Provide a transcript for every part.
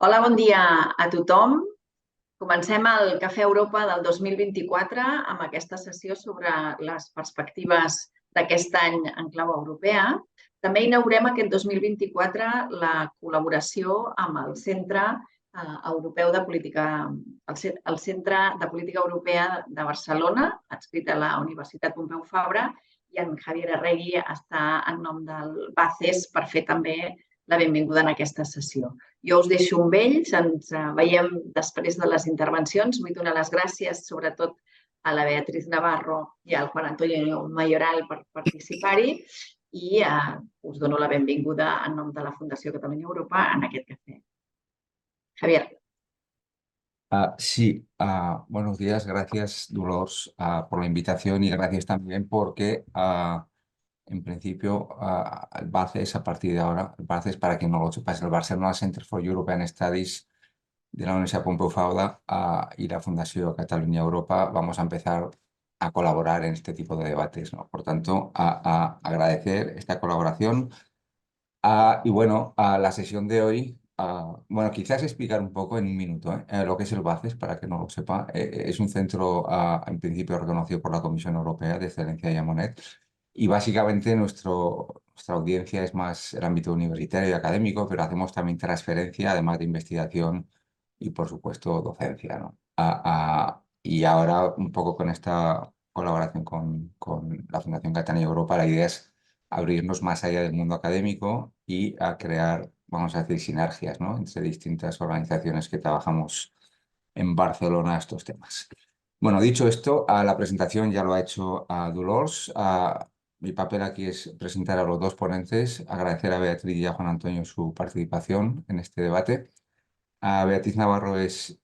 Hola, bon dia a tothom. Comencem el Cafè Europa del 2024 amb aquesta sessió sobre les perspectives d'aquest any en clau europea. També inaugurem aquest 2024 la col·laboració amb el Centre Europeu de Política, el Centre de Política Europea de Barcelona, adscrit a la Universitat Pompeu Fabra, i en Javier Arregui està en nom del BACES per fer també la benvinguda en aquesta sessió. Jo us deixo amb ells, ens veiem després de les intervencions. Vull donar les gràcies sobretot a la Beatriz Navarro i al Juan Antonio Mayoral per participar-hi i us dono la benvinguda en nom de la Fundació Catalunya Europa en aquest cafè. Javier. Sí, buenos días, gracias Dolors por la invitación y gracias también porque en principio el BACES a partir de ahora, el BACES para quien no lo sepa es el Barcelona Center for European Studies de la Universidad Pompeu Fabra y la Fundación Catalunya Europa vamos a empezar a colaborar en este tipo de debates, ¿no? Por tanto, agradecer esta colaboración y bueno, la sesión de hoy. Bueno, quizás explicar un poco en un minuto lo que es el BACES, para que no lo sepa. Es un centro, en principio, reconocido por la Comisión Europea de Excelencia y Monet. Y básicamente nuestra audiencia es más el ámbito universitario y académico, pero hacemos también transferencia, además de investigación y, por supuesto, docencia, ¿no? Y ahora, un poco con esta colaboración con la Fundación Catalunya Europa, la idea es abrirnos más allá del mundo académico y a crear, vamos a decir, sinergias, ¿no? Entre distintas organizaciones que trabajamos en Barcelona estos temas. Bueno, dicho esto, la presentación ya lo ha hecho Dolors. Mi papel aquí es presentar a los dos ponentes, agradecer a Beatriz y a Juan Antonio su participación en este debate. Beatriz Navarro es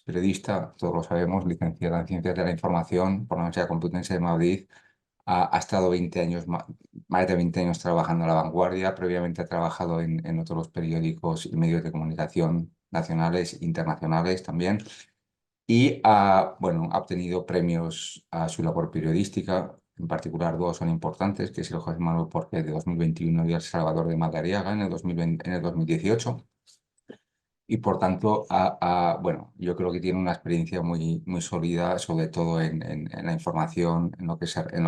periodista, todos lo sabemos, licenciada en Ciencias de la Información por la Universidad Complutense de Madrid. Ha estado 20 años, más de 20 años trabajando en La Vanguardia. Previamente ha trabajado en otros periódicos y medios de comunicación nacionales e internacionales también. Y bueno, ha obtenido premios a su labor periodística. En particular, dos son importantes, que es el José Manuel Porqué de 2021 y el Salvador de Madariaga en el 2018. Y por tanto, bueno, yo creo que tiene una experiencia muy, muy sólida, sobre todo en la información, en lo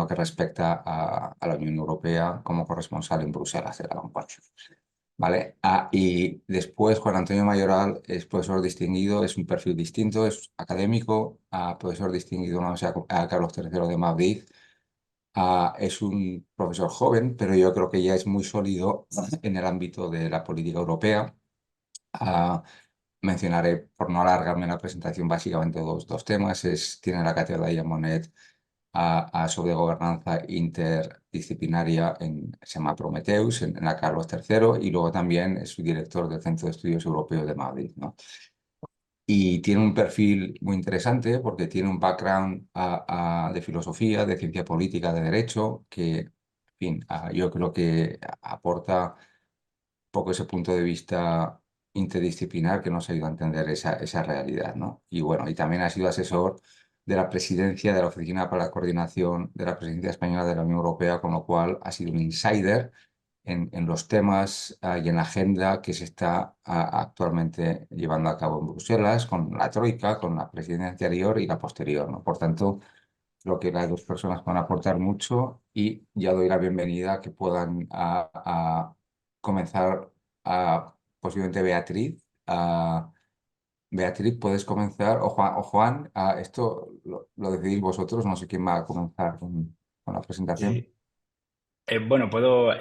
que respecta a la Unión Europea como corresponsal en Bruselas de La Vanguardia. ¿Vale? Y después Juan Antonio Mayoral es profesor distinguido, es un perfil distinto, es académico, profesor distinguido en la Universidad Carlos III de Madrid. Es un profesor joven, pero yo creo que ya es muy sólido en el ámbito de la política europea. Mencionaré, por no alargarme en la presentación, básicamente dos temas. Tiene la cátedra de Monet sobre gobernanza interdisciplinaria se llama Prometheus, en la Carlos III, y luego también es director del Centro de Estudios Europeos de Madrid, ¿no? Y tiene un perfil muy interesante porque tiene un background de filosofía, de ciencia política, de derecho, que, en fin, yo creo que aporta un poco ese punto de vista interdisciplinar que nos ayuda a entender esa realidad, ¿no? Y bueno, y también ha sido asesor de la presidencia de la Oficina para la Coordinación de la Presidencia Española de la Unión Europea, con lo cual ha sido un insider en los temas y en la agenda que se está actualmente llevando a cabo en Bruselas, con la Troika, con la presidencia anterior y la posterior, ¿no? Por tanto, creo que las dos personas van a aportar mucho y ya doy la bienvenida a que puedan comenzar posiblemente Beatriz. Beatriz, puedes comenzar, o Juan, esto lo decidís vosotros, no sé quién va a comenzar con la presentación. Sí. Bueno,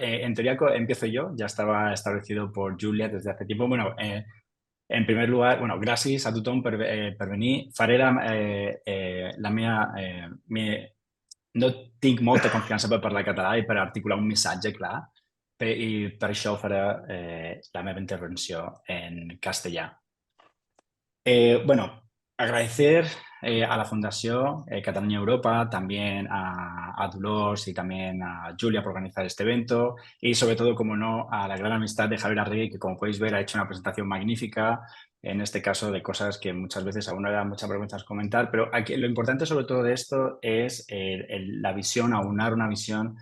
en teoría empiezo yo, ya estaba establecido por Julia desde hace tiempo. Bueno, en primer lugar, bueno, gràcies a tothom per venir. Faré la meva... no tinc molta confiança per parlar català i per articular un missatge clar, i per això faré la meva intervenció en castellà. Bueno, agradecer a la Fundación Catalunya Europa, también a Dolors y también a Julia por organizar este evento y sobre todo, como no, a la gran amistad de Javier Arregui, que como podéis ver ha hecho una presentación magnífica, en este caso de cosas que muchas veces a uno le da mucha vergüenza comentar, pero aquí, lo importante sobre todo de esto es la visión, aunar una visión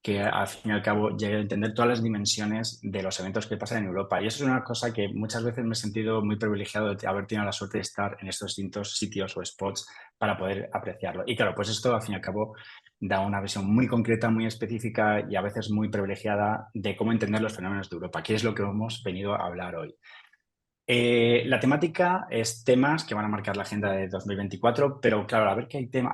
que al fin y al cabo llegue a entender todas las dimensiones de los eventos que pasan en Europa. Y eso es una cosa que muchas veces me he sentido muy privilegiado de haber tenido la suerte de estar en estos distintos sitios o spots para poder apreciarlo. Y claro, pues esto al fin y al cabo da una visión muy concreta, muy específica y a veces muy privilegiada de cómo entender los fenómenos de Europa, que es lo que hemos venido a hablar hoy. La temática es temas que van a marcar la agenda de 2024, pero claro, a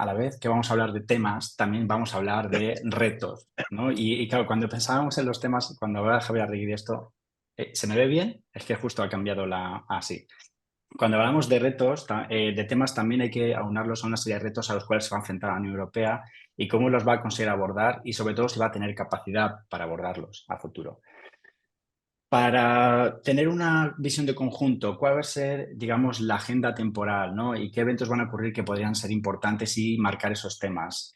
la vez que vamos a hablar de temas, también vamos a hablar de retos, ¿no? Y claro, cuando pensábamos en los temas, cuando hablaba Javier Arregui de esto, ¿se me ve bien? Es que justo ha cambiado la... Ah, sí. Cuando hablamos de retos, de temas, también hay que aunarlos a una serie de retos a los cuales se va a enfrentar la Unión Europea y cómo los va a conseguir abordar y sobre todo si va a tener capacidad para abordarlos a futuro. Para tener una visión de conjunto, ¿cuál va a ser, digamos, la agenda temporal, ¿no? Y qué eventos van a ocurrir que podrían ser importantes y marcar esos temas?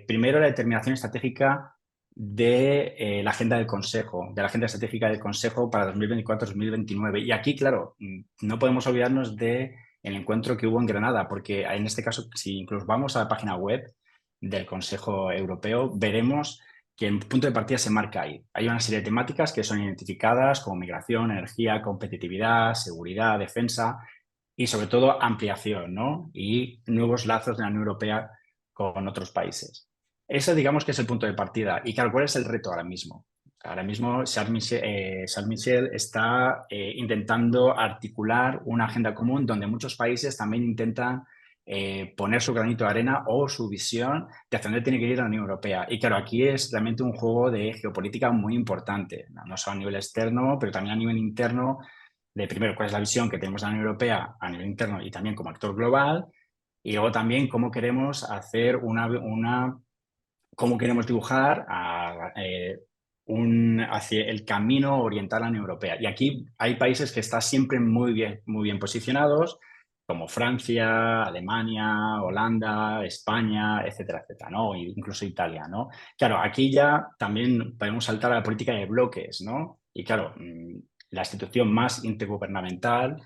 Primero, la determinación estratégica de la agenda del Consejo, de la agenda estratégica del Consejo para 2024-2029. Y aquí, claro, no podemos olvidarnos del encuentro que hubo en Granada, porque en este caso, si incluso vamos a la página web del Consejo Europeo, veremos que en punto de partida se marca ahí. Hay una serie de temáticas que son identificadas como migración, energía, competitividad, seguridad, defensa y sobre todo ampliación, ¿no? Y nuevos lazos de la Unión Europea con otros países. Eso digamos que es el punto de partida. Y claro, ¿cuál es el reto ahora mismo? Ahora mismo Charles Michel está intentando articular una agenda común donde muchos países también intentan poner su granito de arena o su visión de hacia dónde tiene que ir la Unión Europea. Y claro, aquí es realmente un juego de geopolítica muy importante, no solo a nivel externo, pero también a nivel interno, de primero cuál es la visión que tenemos de la Unión Europea a nivel interno y también como actor global, y luego también cómo queremos hacer cómo queremos dibujar hacia el camino oriental a la Unión Europea. Y aquí hay países que están siempre muy bien posicionados, como Francia, Alemania, Holanda, España, etcétera, etcétera, ¿no? Incluso Italia, ¿no? Claro, aquí ya también podemos saltar a la política de bloques, ¿no? Y claro, la institución más intergubernamental,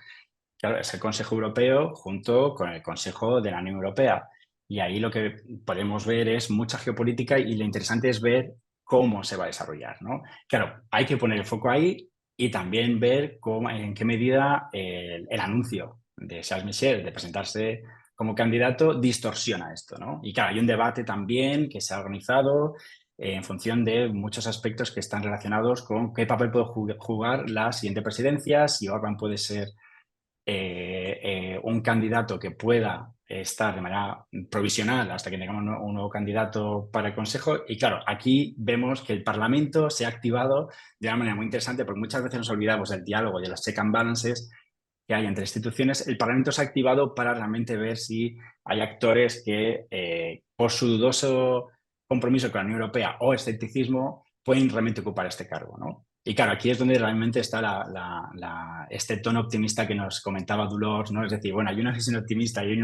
claro, es el Consejo Europeo junto con el Consejo de la Unión Europea. Y ahí lo que podemos ver es mucha geopolítica y lo interesante es ver cómo se va a desarrollar, ¿no? Claro, hay que poner el foco ahí y también ver en qué medida el anuncio de Charles Michel de presentarse como candidato distorsiona esto, ¿no? Y claro, hay un debate también que se ha organizado en función de muchos aspectos que están relacionados con qué papel puede jugar la siguiente presidencia, si Orbán puede ser un candidato que pueda estar de manera provisional hasta que tengamos un nuevo candidato para el Consejo. Y claro, aquí vemos que el Parlamento se ha activado de una manera muy interesante, porque muchas veces nos olvidamos del diálogo y de los check and balances que hay entre instituciones. El Parlamento se ha activado para realmente ver si hay actores que, por su dudoso compromiso con la Unión Europea o escepticismo, pueden realmente ocupar este cargo, ¿no? Y claro, aquí es donde realmente está este tono optimista que nos comentaba Dolors, ¿no? Es decir, bueno, hay una visión optimista y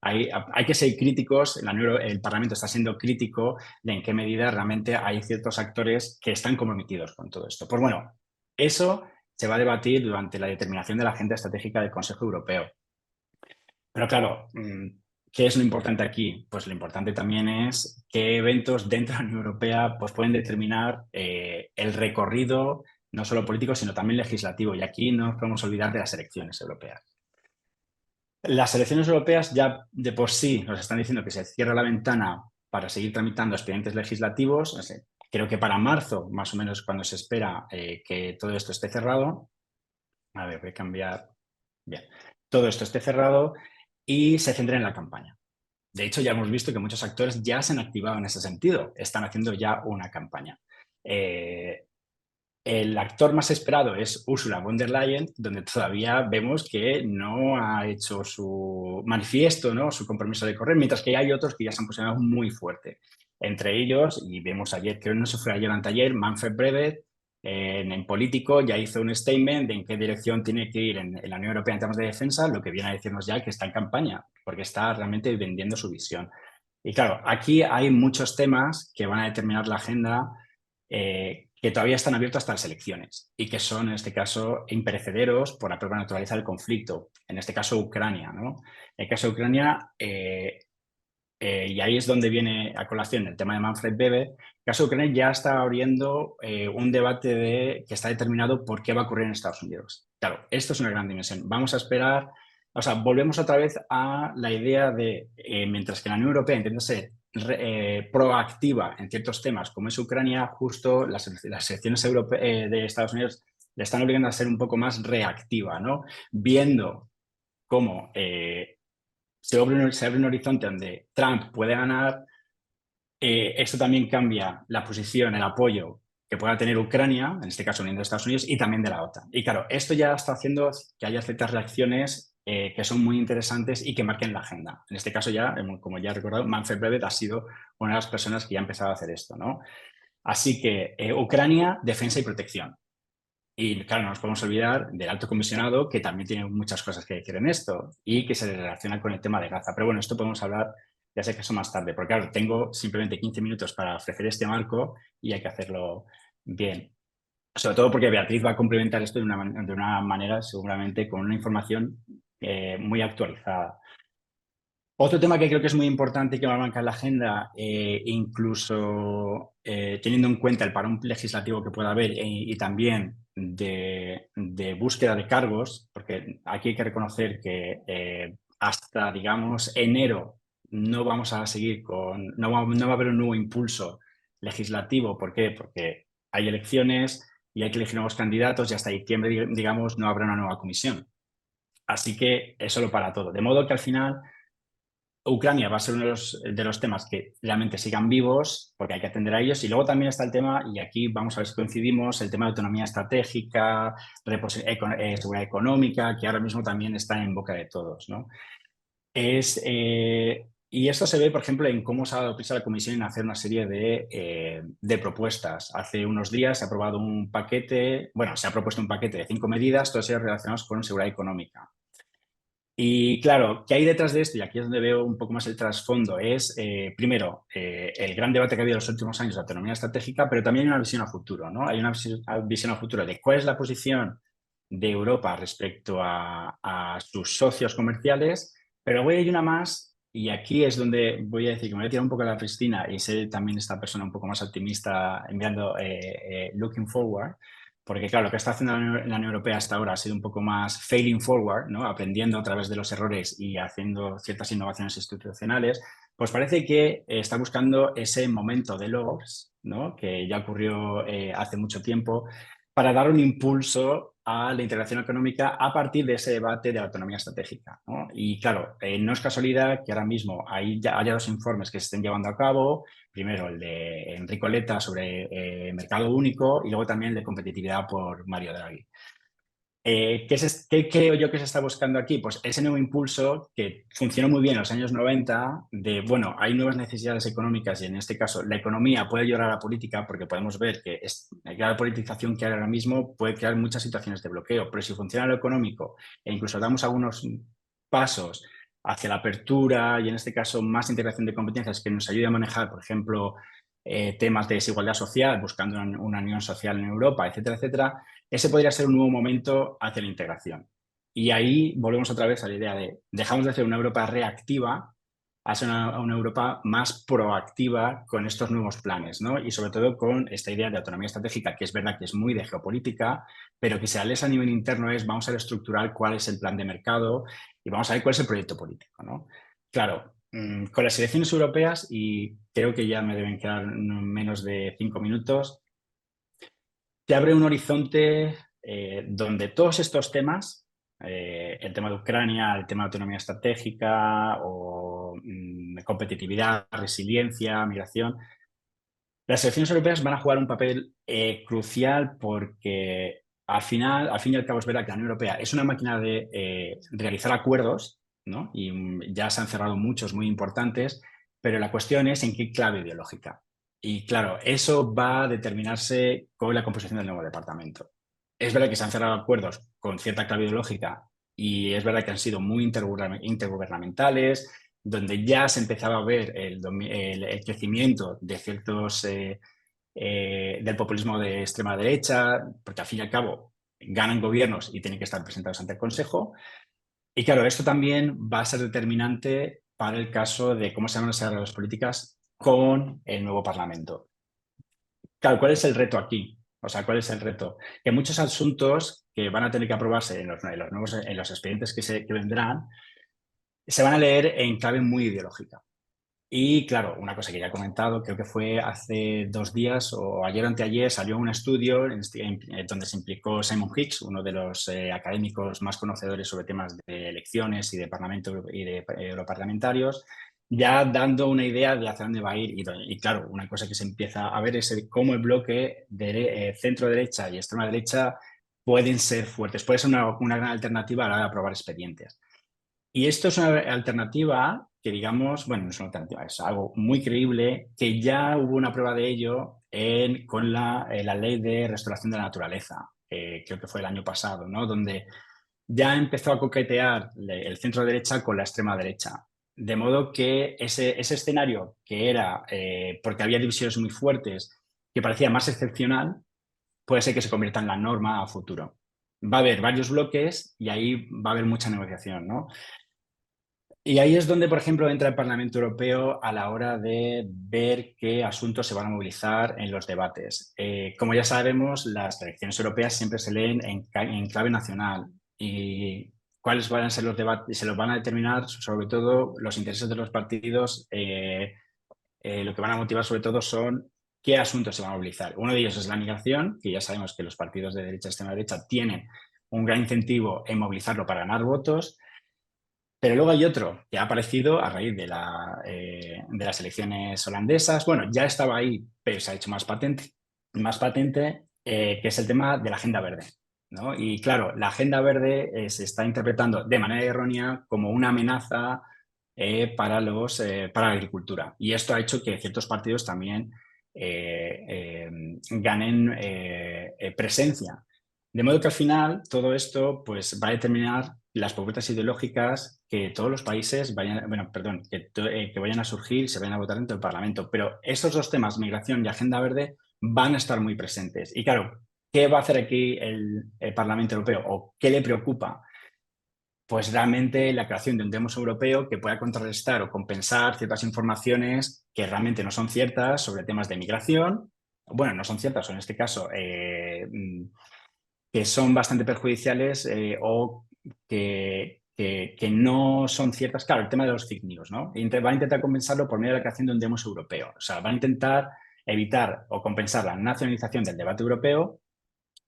hay que ser críticos, el Parlamento está siendo crítico de en qué medida realmente hay ciertos actores que están comprometidos con todo esto. Pues bueno, eso se va a debatir durante la determinación de la agenda estratégica del Consejo Europeo. Pero claro, ¿qué es lo importante aquí? Pues lo importante también es qué eventos dentro de la Unión Europea pues, pueden determinar el recorrido, no solo político, sino también legislativo. Y aquí no nos podemos olvidar de las elecciones europeas. Las elecciones europeas ya de por sí nos están diciendo que se cierra la ventana para seguir tramitando expedientes legislativos. Creo que para marzo, más o menos, cuando se espera que todo esto esté cerrado. A ver, voy a cambiar. Bien, todo esto esté cerrado y se centre en la campaña. De hecho, ya hemos visto que muchos actores ya se han activado en ese sentido, están haciendo ya una campaña. El actor más esperado es Ursula von der Leyen, donde todavía vemos que no ha hecho su manifiesto, ¿no? Su compromiso de correr, mientras que hay otros que ya se han posicionado muy fuerte. Entre ellos, y vemos ayer, creo que no se fue ayer o anteayer, Manfred Brevet, en político, ya hizo un statement de en qué dirección tiene que ir en la Unión Europea en temas de defensa, lo que viene a decirnos ya que está en campaña, porque está realmente vendiendo su visión. Y claro, aquí hay muchos temas que van a determinar la agenda que todavía están abiertos hasta las elecciones y que son, en este caso, imperecederos por la propia naturaleza del conflicto. En este caso, Ucrania, ¿no? En el caso de Ucrania, y ahí es donde viene a colación el tema de Manfred Weber. El caso de Ucrania ya está abriendo un debate que está determinado por qué va a ocurrir en Estados Unidos. Claro, esto es una gran dimensión. Vamos a esperar, o sea, volvemos otra vez a la idea de, mientras que la Unión Europea intenta ser proactiva en ciertos temas, como es Ucrania, justo las elecciones de Estados Unidos le están obligando a ser un poco más reactiva, ¿no? Viendo cómo se abre un horizonte donde Trump puede ganar, esto también cambia la posición, el apoyo que pueda tener Ucrania, en este caso uniendo a Estados Unidos, y también de la OTAN. Y claro, esto ya está haciendo que haya ciertas reacciones que son muy interesantes y que marquen la agenda. En este caso ya, como ya he recordado, Manfred Weber ha sido una de las personas que ya ha empezado a hacer esto, ¿no? Así que Ucrania, defensa y protección. Y claro, no nos podemos olvidar del alto comisionado, que también tiene muchas cosas que decir en esto y que se relaciona con el tema de Gaza. Pero bueno, esto podemos hablar, ya sé que eso más tarde, porque claro, tengo simplemente 15 minutos para ofrecer este marco y hay que hacerlo bien. Sobre todo porque Beatriz va a complementar esto de una manera, seguramente, con una información muy actualizada. Otro tema que creo que es muy importante y que va a marcar la agenda, incluso teniendo en cuenta el parón legislativo que pueda haber y también de búsqueda de cargos, porque aquí hay que reconocer que hasta, digamos, enero no vamos a seguir no va a haber un nuevo impulso legislativo. ¿Por qué? Porque hay elecciones y hay que elegir nuevos candidatos y hasta diciembre, digamos, no habrá una nueva comisión. Así que eso lo para todo. De modo que al final Ucrania va a ser uno de los temas que realmente sigan vivos, porque hay que atender a ellos. Y luego también está el tema, y aquí vamos a ver si coincidimos, el tema de autonomía estratégica, seguridad económica, que ahora mismo también está en boca de todos, ¿no? Y esto se ve, por ejemplo, en cómo se ha dado prisa la Comisión en hacer una serie de propuestas. Hace unos días se ha aprobado un paquete, bueno, se ha propuesto un paquete de 5 medidas, todas ellas relacionadas con seguridad económica. Y claro, ¿qué hay detrás de esto? Y aquí es donde veo un poco más el trasfondo. Es, primero, el gran debate que ha habido en los últimos años de autonomía estratégica, pero también hay una visión a futuro, ¿no? Hay una visión a futuro de cuál es la posición de Europa respecto a sus socios comerciales, pero luego hay una más, y aquí es donde voy a decir que me voy a tirar un poco a la piscina y ser también esta persona un poco más optimista, enviando looking forward. Porque claro, lo que está haciendo la Unión Europea hasta ahora ha sido un poco más failing forward, ¿no? Aprendiendo a través de los errores y haciendo ciertas innovaciones institucionales. Pues parece que está buscando ese momento de logros, ¿no? Que ya ocurrió hace mucho tiempo, para dar un impulso a la integración económica a partir de ese debate de la autonomía estratégica, ¿no? Y claro, no es casualidad que ahora mismo haya 2 informes que se estén llevando a cabo. Primero el de Enrico Letta sobre mercado único y luego también el de competitividad por Mario Draghi. ¿Qué creo yo que se está buscando aquí? Pues ese nuevo impulso que funcionó muy bien en los años 90 de, bueno, hay nuevas necesidades económicas y en este caso la economía puede ayudar a la política porque podemos ver que la politización que hay ahora mismo puede crear muchas situaciones de bloqueo, pero si funciona lo económico e incluso damos algunos pasos hacia la apertura y en este caso más integración de competencias que nos ayude a manejar, por ejemplo, temas de desigualdad social, buscando una unión social en Europa, etcétera, etcétera, ese podría ser un nuevo momento hacia la integración. Y ahí volvemos otra vez a la idea de dejamos de hacer una Europa reactiva a ser una Europa más proactiva con estos nuevos planes, ¿no? Y sobre todo con esta idea de autonomía estratégica, que es verdad que es muy de geopolítica, pero que si a nivel interno es vamos a reestructurar cuál es el plan de mercado y vamos a ver cuál es el proyecto político, ¿no? Claro, con las elecciones europeas, y creo que ya me deben quedar menos de 5 minutos, te abre un horizonte donde todos estos temas, el tema de Ucrania, el tema de autonomía estratégica o competitividad, resiliencia, migración, las elecciones europeas van a jugar un papel crucial porque al fin y al cabo es verdad que la Unión Europea es una máquina de realizar acuerdos, ¿no? Y ya se han cerrado muchos muy importantes, pero la cuestión es en qué clave ideológica. Y claro, eso va a determinarse con la composición del nuevo departamento. Es verdad que se han cerrado acuerdos con cierta clave ideológica y es verdad que han sido muy intergubernamentales, donde ya se empezaba a ver el crecimiento de ciertos del populismo de extrema derecha, porque al fin y al cabo ganan gobiernos y tienen que estar presentados ante el Consejo. Y claro, esto también va a ser determinante para el caso de cómo se van a desarrollar las políticas con el nuevo Parlamento. Claro, ¿cuál es el reto aquí? O sea, ¿cuál es el reto? Que muchos asuntos que van a tener que aprobarse en los expedientes que vendrán se van a leer en clave muy ideológica. Y claro, una cosa que ya he comentado, creo que fue hace 2 días o ayer o anteayer, salió un estudio donde se implicó Simon Hicks, uno de los académicos más conocedores sobre temas de elecciones y de parlamento y de europarlamentarios, ya dando una idea de hacia dónde va a ir. Y claro, una cosa que se empieza a ver es cómo el bloque de centro-derecha y extrema-derecha pueden ser fuertes, puede ser una gran alternativa a la hora de aprobar expedientes. Y esto es una alternativa que, digamos, bueno, no es una alternativa, es algo muy creíble, que ya hubo una prueba de ello con la ley de restauración de la naturaleza, creo que fue el año pasado, ¿no? Donde ya empezó a coquetear el centro derecha con la extrema derecha. De modo que ese escenario que era, porque había divisiones muy fuertes, que parecía más excepcional, puede ser que se convierta en la norma a futuro. Va a haber varios bloques y ahí va a haber mucha negociación, ¿no? Y ahí es donde, por ejemplo, entra el Parlamento Europeo a la hora de ver qué asuntos se van a movilizar en los debates. Como ya sabemos, las elecciones europeas siempre se leen en clave nacional y cuáles van a ser los debates, se los van a determinar sobre todo los intereses de los partidos. Lo que van a motivar sobre todo son qué asuntos se van a movilizar. Uno de ellos es la migración, que ya sabemos que los partidos de derecha y extrema derecha tienen un gran incentivo en movilizarlo para ganar votos. Pero luego hay otro que ha aparecido a raíz de las elecciones holandesas. Bueno, ya estaba ahí, pero se ha hecho más patente, que es el tema de la agenda verde, ¿no? Y claro, la agenda verde se está interpretando de manera errónea como una amenaza para la agricultura. Y esto ha hecho que ciertos partidos también ganen presencia. De modo que al final todo esto pues, va a determinar las propuestas ideológicas que todos los países que vayan a surgir y se vayan a votar dentro del Parlamento. Pero estos 2 temas, migración y agenda verde, van a estar muy presentes. Y claro, ¿qué va a hacer aquí el Parlamento Europeo o qué le preocupa? Pues realmente la creación de un demos europeo que pueda contrarrestar o compensar ciertas informaciones que realmente no son ciertas sobre temas de migración. Bueno, no son ciertas, o en este caso que son bastante perjudiciales o que no son ciertas. Claro, el tema de los fake news, ¿no? Van a intentar compensarlo por medio de la creación de un demos europeo. O sea, van a intentar evitar o compensar la nacionalización del debate europeo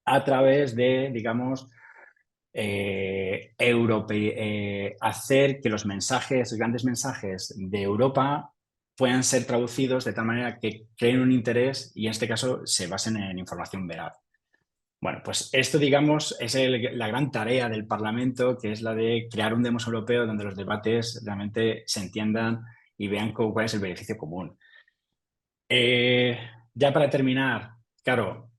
a través de, digamos, hacer que los grandes mensajes de Europa puedan ser traducidos de tal manera que creen un interés y en este caso se basen en información veraz. Bueno, pues esto, digamos, es la gran tarea del Parlamento, que es la de crear un demos europeo donde los debates realmente se entiendan y vean cuál es el beneficio común. Ya para terminar, claro,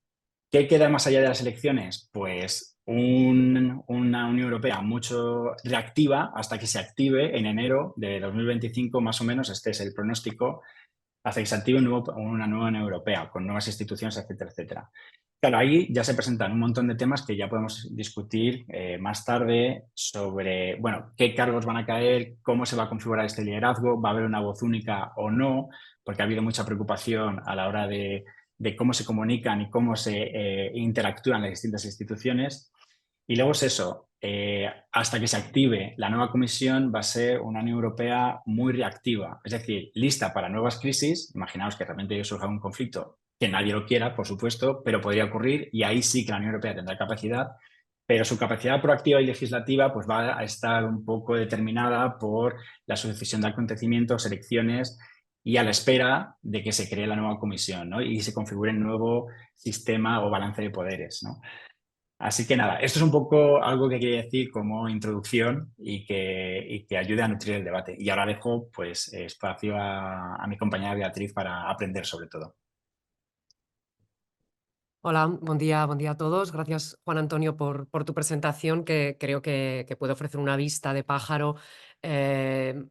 ¿qué queda más allá de las elecciones? Pues una Unión Europea mucho reactiva hasta que se active en enero de 2025, más o menos, este es el pronóstico, hasta que se active una nueva Unión Europea con nuevas instituciones, etcétera, etcétera. Claro, ahí ya se presentan un montón de temas que ya podemos discutir más tarde sobre, bueno, qué cargos van a caer, cómo se va a configurar este liderazgo, va a haber una voz única o no, porque ha habido mucha preocupación a la hora de cómo se comunican y cómo se interactúan las distintas instituciones. Y luego es eso, hasta que se active la nueva comisión va a ser una Unión Europea muy reactiva, es decir, lista para nuevas crisis. Imaginaos que realmente surja un conflicto que nadie lo quiera, por supuesto, pero podría ocurrir y ahí sí que la Unión Europea tendrá capacidad, pero su capacidad proactiva y legislativa pues va a estar un poco determinada por la sucesión de acontecimientos, elecciones y a la espera de que se cree la nueva comisión, ¿no? Y se configure el nuevo sistema o balance de poderes, ¿no? Así que nada, esto es un poco algo que quería decir como introducción y que ayude a nutrir el debate. Y ahora dejo pues espacio a mi compañera Beatriz para aprender sobre todo. Hola, buen día a todos. Gracias, Juan Antonio, por tu presentación, que creo que puede ofrecer una vista de pájaro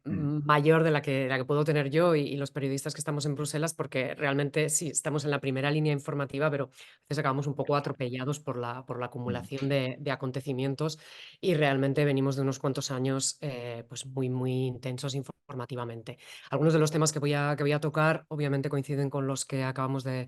mayor de la que puedo tener yo y los periodistas que estamos en Bruselas, porque realmente sí, estamos en la primera línea informativa, pero a veces acabamos un poco atropellados por la acumulación de acontecimientos y realmente venimos de unos cuantos años pues muy intensos informativamente. Algunos de los temas que voy a tocar obviamente coinciden con los que acabamos de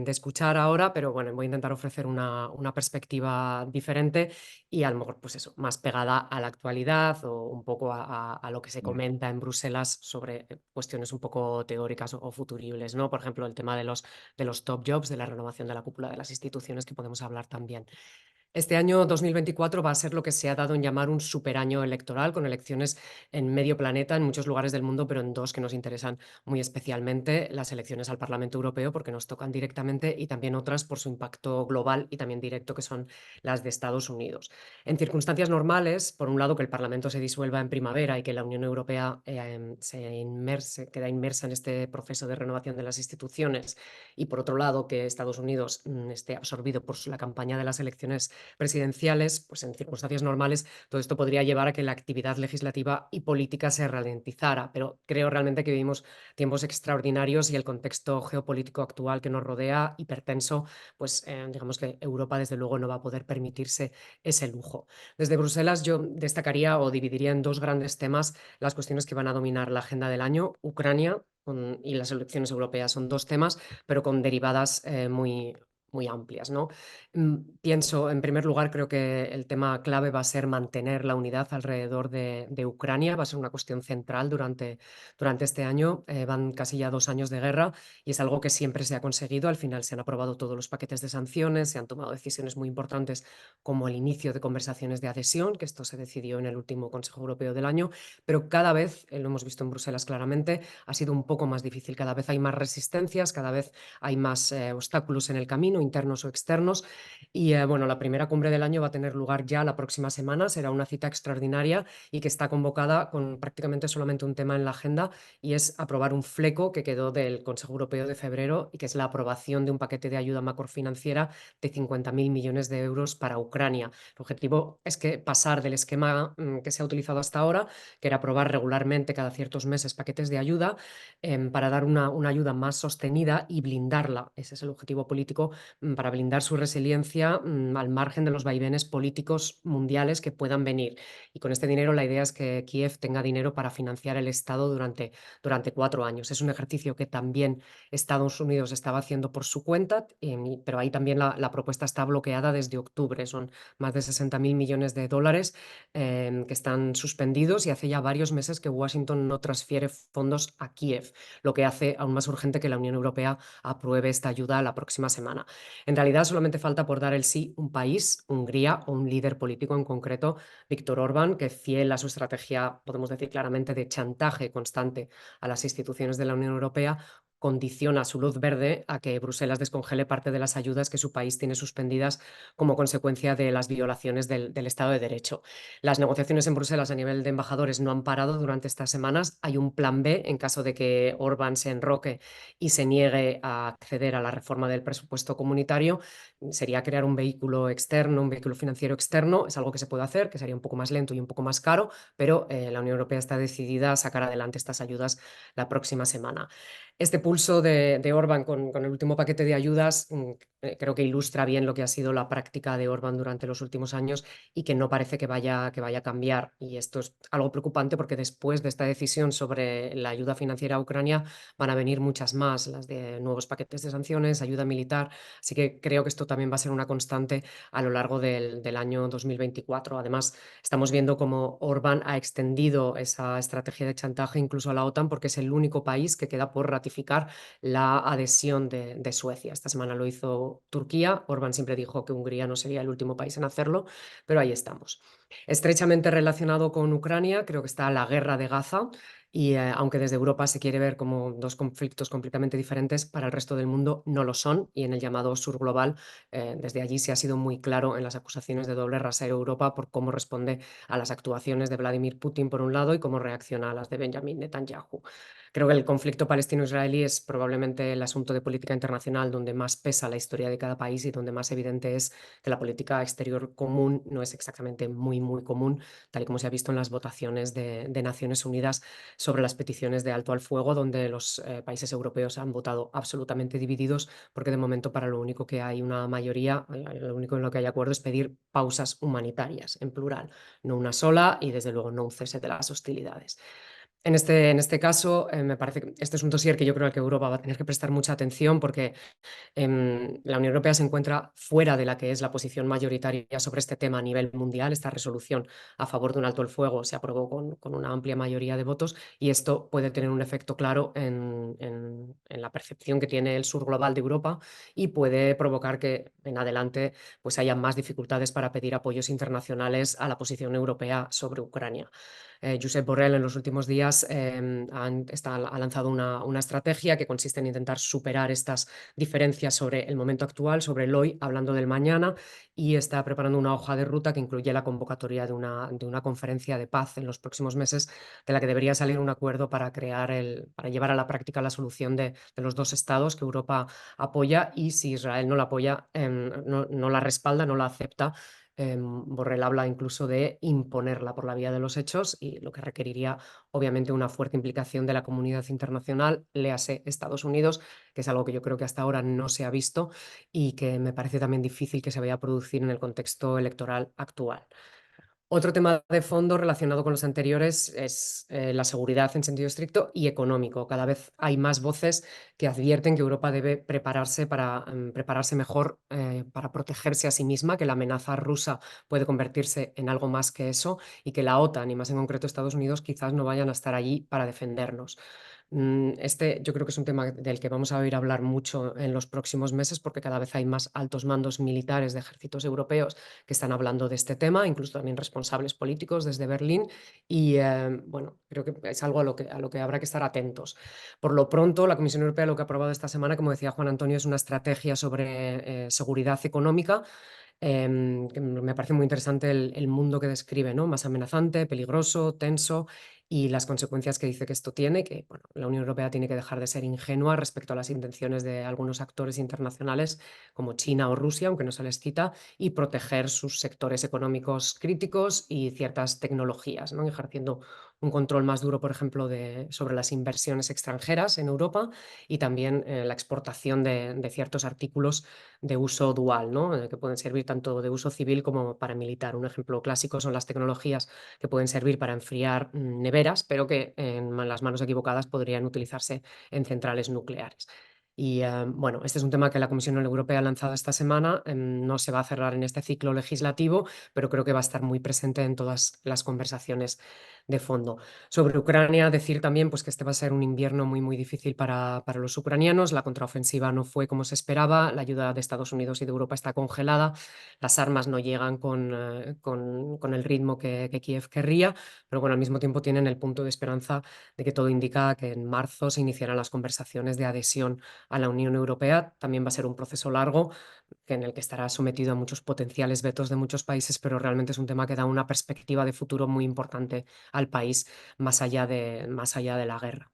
escuchar ahora, pero bueno, voy a intentar ofrecer una perspectiva diferente y a lo mejor, pues eso, más pegada a la actualidad o un poco a lo que se comenta en Bruselas sobre cuestiones un poco teóricas o futuribles, ¿no? Por ejemplo, el tema de los top jobs, de la renovación de la cúpula de las instituciones, que podemos hablar también. Este año 2024 va a ser lo que se ha dado en llamar un superaño electoral, con elecciones en medio planeta, en muchos lugares del mundo, pero en dos que nos interesan muy especialmente: las elecciones al Parlamento Europeo, porque nos tocan directamente, y también otras por su impacto global y también directo, que son las de Estados Unidos. En circunstancias normales, por un lado, que el Parlamento se disuelva en primavera y que la Unión Europea queda inmersa en este proceso de renovación de las instituciones, y por otro lado, que Estados Unidos esté absorbido por la campaña de las elecciones presidenciales, pues en circunstancias normales todo esto podría llevar a que la actividad legislativa y política se ralentizara, pero creo realmente que vivimos tiempos extraordinarios y el contexto geopolítico actual que nos rodea, hipertenso, pues digamos que Europa desde luego no va a poder permitirse ese lujo. Desde Bruselas yo destacaría o dividiría en dos grandes temas las cuestiones que van a dominar la agenda del año: Ucrania y las elecciones europeas. Son dos temas, pero con derivadas muy amplias, ¿no? Pienso, en primer lugar, creo que el tema clave va a ser mantener la unidad alrededor de Ucrania. Va a ser una cuestión central durante este año. Van casi ya 2 años de guerra y es algo que siempre se ha conseguido. Al final se han aprobado todos los paquetes de sanciones, se han tomado decisiones muy importantes, como el inicio de conversaciones de adhesión, que esto se decidió en el último Consejo Europeo del año, pero cada vez, lo hemos visto en Bruselas claramente, ha sido un poco más difícil. Cada vez hay más resistencias, cada vez hay más obstáculos en el camino, internos o externos. Y bueno, la primera cumbre del año va a tener lugar ya la próxima semana. Será una cita extraordinaria y que está convocada con prácticamente solamente un tema en la agenda, y es aprobar un fleco que quedó del Consejo Europeo de febrero, y que es la aprobación de un paquete de ayuda macrofinanciera de 50.000 millones de euros para Ucrania. El objetivo es que pasar del esquema que se ha utilizado hasta ahora, que era aprobar regularmente cada ciertos meses paquetes de ayuda, para dar una ayuda más sostenida y blindarla. Ese es el objetivo político, para blindar su resiliencia al margen de los vaivenes políticos mundiales que puedan venir. Y con este dinero la idea es que Kiev tenga dinero para financiar el Estado durante 4 años. Es un ejercicio que también Estados Unidos estaba haciendo por su cuenta, pero ahí también la propuesta está bloqueada desde octubre. Son más de 60.000 millones de dólares que están suspendidos, y hace ya varios meses que Washington no transfiere fondos a Kiev, lo que hace aún más urgente que la Unión Europea apruebe esta ayuda la próxima semana. En realidad solamente falta por dar el sí un país, Hungría, o un líder político en concreto, Viktor Orbán, que, fiel a su estrategia, podemos decir claramente, de chantaje constante a las instituciones de la Unión Europea, condiciona su luz verde a que Bruselas descongele parte de las ayudas que su país tiene suspendidas como consecuencia de las violaciones del Estado de Derecho. Las negociaciones en Bruselas a nivel de embajadores no han parado durante estas semanas. Hay un plan B en caso de que Orbán se enroque y se niegue a acceder a la reforma del presupuesto comunitario. Sería crear un vehículo externo, un vehículo financiero externo. Es algo que se puede hacer, que sería un poco más lento y un poco más caro, pero la Unión Europea está decidida a sacar adelante estas ayudas la próxima semana. Este pulso de Orbán con el último paquete de ayudas creo que ilustra bien lo que ha sido la práctica de Orbán durante los últimos años, y que no parece que vaya a cambiar. Y esto es algo preocupante, porque después de esta decisión sobre la ayuda financiera a Ucrania van a venir muchas más, las de nuevos paquetes de sanciones, ayuda militar. Así que creo que esto también va a ser una constante a lo largo del año 2024. Además, estamos viendo cómo Orbán ha extendido esa estrategia de chantaje incluso a la OTAN, porque es el único país que queda por ratificar la adhesión de Suecia. Esta semana lo hizo Turquía. Orbán siempre dijo que Hungría no sería el último país en hacerlo, pero ahí estamos. Estrechamente relacionado con Ucrania, creo que está la guerra de Gaza. Y aunque desde Europa se quiere ver como dos conflictos completamente diferentes, para el resto del mundo no lo son. Y en el llamado sur global, desde allí se ha sido muy claro en las acusaciones de doble rasero a Europa por cómo responde a las actuaciones de Vladimir Putin por un lado y cómo reacciona a las de Benjamin Netanyahu. Creo que el conflicto palestino-israelí es probablemente el asunto de política internacional donde más pesa la historia de cada país y donde más evidente es que la política exterior común no es exactamente muy común, tal y como se ha visto en las votaciones de Naciones Unidas sobre las peticiones de alto al fuego, donde los países europeos han votado absolutamente divididos, porque de momento para lo único que hay una mayoría, lo único en lo que hay acuerdo es pedir pausas humanitarias, en plural, no una sola y desde luego no un cese de las hostilidades. En este caso, me parece que este es un dossier que yo creo que Europa va a tener que prestar mucha atención porque la Unión Europea se encuentra fuera de la que es la posición mayoritaria sobre este tema a nivel mundial. Esta resolución a favor de un alto el fuego se aprobó con una amplia mayoría de votos y esto puede tener un efecto claro en la percepción que tiene el sur global de Europa y puede provocar que en adelante pues, haya más dificultades para pedir apoyos internacionales a la posición europea sobre Ucrania. Josep Borrell en los últimos días ha lanzado una estrategia que consiste en intentar superar estas diferencias sobre el momento actual, sobre el hoy, hablando del mañana, y está preparando una hoja de ruta que incluye la convocatoria de una conferencia de paz en los próximos meses, de la que debería salir un acuerdo para para llevar a la práctica la solución de los dos estados que Europa apoya, y si Israel no la apoya, no la respalda, no la acepta. Borrell habla incluso de imponerla por la vía de los hechos y lo que requeriría obviamente una fuerte implicación de la comunidad internacional, léase Estados Unidos, que es algo que yo creo que hasta ahora no se ha visto y que me parece también difícil que se vaya a producir en el contexto electoral actual. Otro tema de fondo relacionado con los anteriores es la seguridad en sentido estricto y económico. Cada vez hay más voces que advierten que Europa debe prepararse prepararse mejor para protegerse a sí misma, que la amenaza rusa puede convertirse en algo más que eso y que la OTAN y más en concreto Estados Unidos quizás no vayan a estar allí para defendernos. Este yo creo que es un tema del que vamos a oír hablar mucho en los próximos meses porque cada vez hay más altos mandos militares de ejércitos europeos que están hablando de este tema, incluso también responsables políticos desde Berlín y bueno, creo que es algo a lo que habrá que estar atentos. Por lo pronto, la Comisión Europea lo que ha aprobado esta semana, como decía Juan Antonio, es una estrategia sobre seguridad económica. Que me parece muy interesante el mundo que describe, ¿no? Más amenazante, peligroso, tenso y las consecuencias que dice que esto tiene, que bueno, la Unión Europea tiene que dejar de ser ingenua respecto a las intenciones de algunos actores internacionales como China o Rusia, aunque no se les cita, y proteger sus sectores económicos críticos y ciertas tecnologías, ¿no? Ejerciendo un control más duro, por ejemplo, sobre las inversiones extranjeras en Europa y también la exportación de ciertos artículos de uso dual, ¿no? Que pueden servir tanto de uso civil como paramilitar. Un ejemplo clásico son las tecnologías que pueden servir para enfriar neveras, pero que en las manos equivocadas podrían utilizarse en centrales nucleares. Y bueno, este es un tema que la Comisión Europea ha lanzado esta semana. No se va a cerrar en este ciclo legislativo, pero creo que va a estar muy presente en todas las conversaciones de fondo. Sobre Ucrania, decir también pues, que este va a ser un invierno muy difícil para los ucranianos. La contraofensiva no fue como se esperaba, la ayuda de Estados Unidos y de Europa está congelada, las armas no llegan con el ritmo que Kiev querría, pero bueno, al mismo tiempo tienen el punto de esperanza de que todo indica que en marzo se iniciarán las conversaciones de adhesión a la Unión Europea. También va a ser un proceso largo en el que estará sometido a muchos potenciales vetos de muchos países, pero realmente es un tema que da una perspectiva de futuro muy importante al país más allá de la guerra.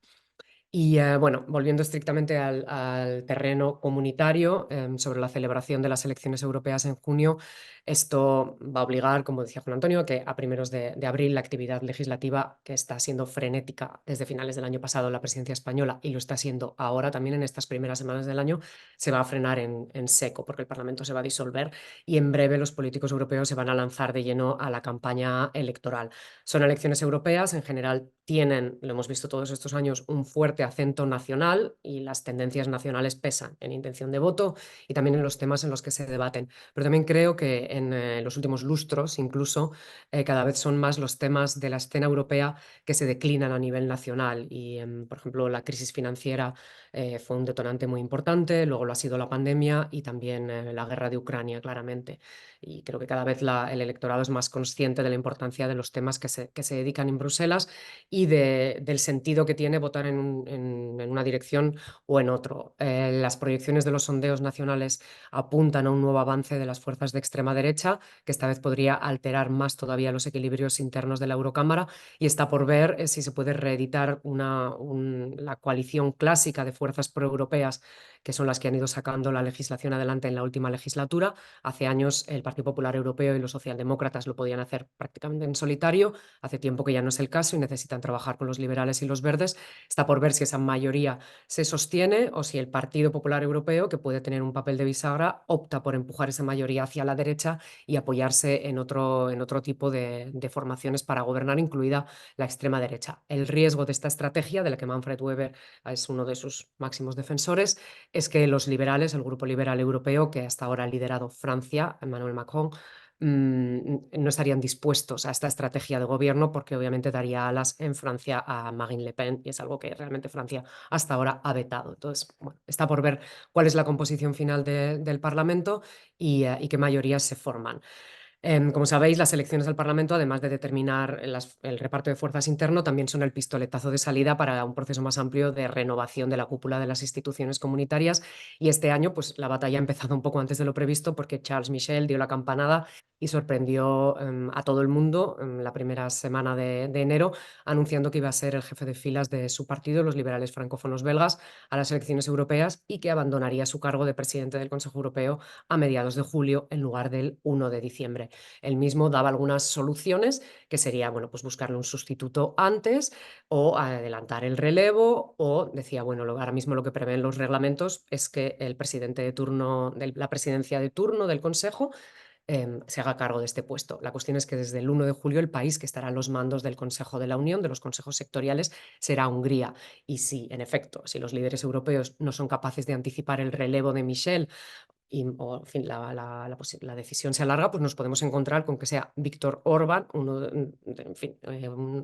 Y bueno, volviendo estrictamente al terreno comunitario, sobre la celebración de las elecciones europeas en junio, esto va a obligar, como decía Juan Antonio, que a primeros de abril la actividad legislativa, que está siendo frenética desde finales del año pasado en la presidencia española y lo está siendo ahora también en estas primeras semanas del año, se va a frenar en seco porque el Parlamento se va a disolver y en breve los políticos europeos se van a lanzar de lleno a la campaña electoral. Son elecciones europeas, en general tienen, lo hemos visto todos estos años, un fuerte acento nacional y las tendencias nacionales pesan en intención de voto y también en los temas en los que se debaten. Pero también creo que en los últimos lustros, incluso, cada vez son más los temas de la escena europea que se declinan a nivel nacional y, por ejemplo, la crisis financiera fue un detonante muy importante, luego lo ha sido la pandemia y también la guerra de Ucrania, claramente. Y creo que cada vez el electorado es más consciente de la importancia de los temas que se dedican en Bruselas y del sentido que tiene votar en una dirección o en otro. Las proyecciones de los sondeos nacionales apuntan a un nuevo avance de las fuerzas de extrema derecha, que esta vez podría alterar más todavía los equilibrios internos de la Eurocámara, y está por ver si se puede reeditar la coalición clásica de fuerzas proeuropeas, que son las que han ido sacando la legislación adelante en la última legislatura. Hace años el Partido Popular Europeo y los socialdemócratas lo podían hacer prácticamente en solitario, hace tiempo que ya no es el caso y necesitan trabajar con los liberales y los verdes. Está por ver si esa mayoría se sostiene o si el Partido Popular Europeo, que puede tener un papel de bisagra, opta por empujar esa mayoría hacia la derecha y apoyarse en otro tipo de formaciones para gobernar, incluida la extrema derecha. El riesgo de esta estrategia, de la que Manfred Weber es uno de sus máximos defensores, es que los liberales, el Grupo Liberal Europeo, que hasta ahora ha liderado Francia, Emmanuel Macron, no estarían dispuestos a esta estrategia de gobierno porque obviamente daría alas en Francia a Marine Le Pen y es algo que realmente Francia hasta ahora ha vetado. Entonces, bueno, está por ver cuál es la composición final del Parlamento y qué mayorías se forman. Como sabéis, las elecciones al Parlamento, además de determinar el reparto de fuerzas interno, también son el pistoletazo de salida para un proceso más amplio de renovación de la cúpula de las instituciones comunitarias. Y este año, pues la batalla ha empezado un poco antes de lo previsto porque Charles Michel dio la campanada y sorprendió a todo el mundo la primera semana de enero, anunciando que iba a ser el jefe de filas de su partido, los liberales francófonos belgas, a las elecciones europeas y que abandonaría su cargo de presidente del Consejo Europeo a mediados de julio en lugar del 1 de diciembre. Él mismo daba algunas soluciones, que sería, bueno, pues buscarle un sustituto antes o adelantar el relevo, o decía, bueno, ahora mismo lo que prevén los reglamentos es que el presidente de turno, la presidencia de turno del Consejo, se haga cargo de este puesto. La cuestión es que desde el 1 de julio el país que estará a los mandos del Consejo de la Unión, de los consejos sectoriales, será Hungría. Y si, en efecto, si los líderes europeos no son capaces de anticipar el relevo de Michel, o, en fin, la decisión se alarga, pues nos podemos encontrar con que sea Víctor Orbán, en fin,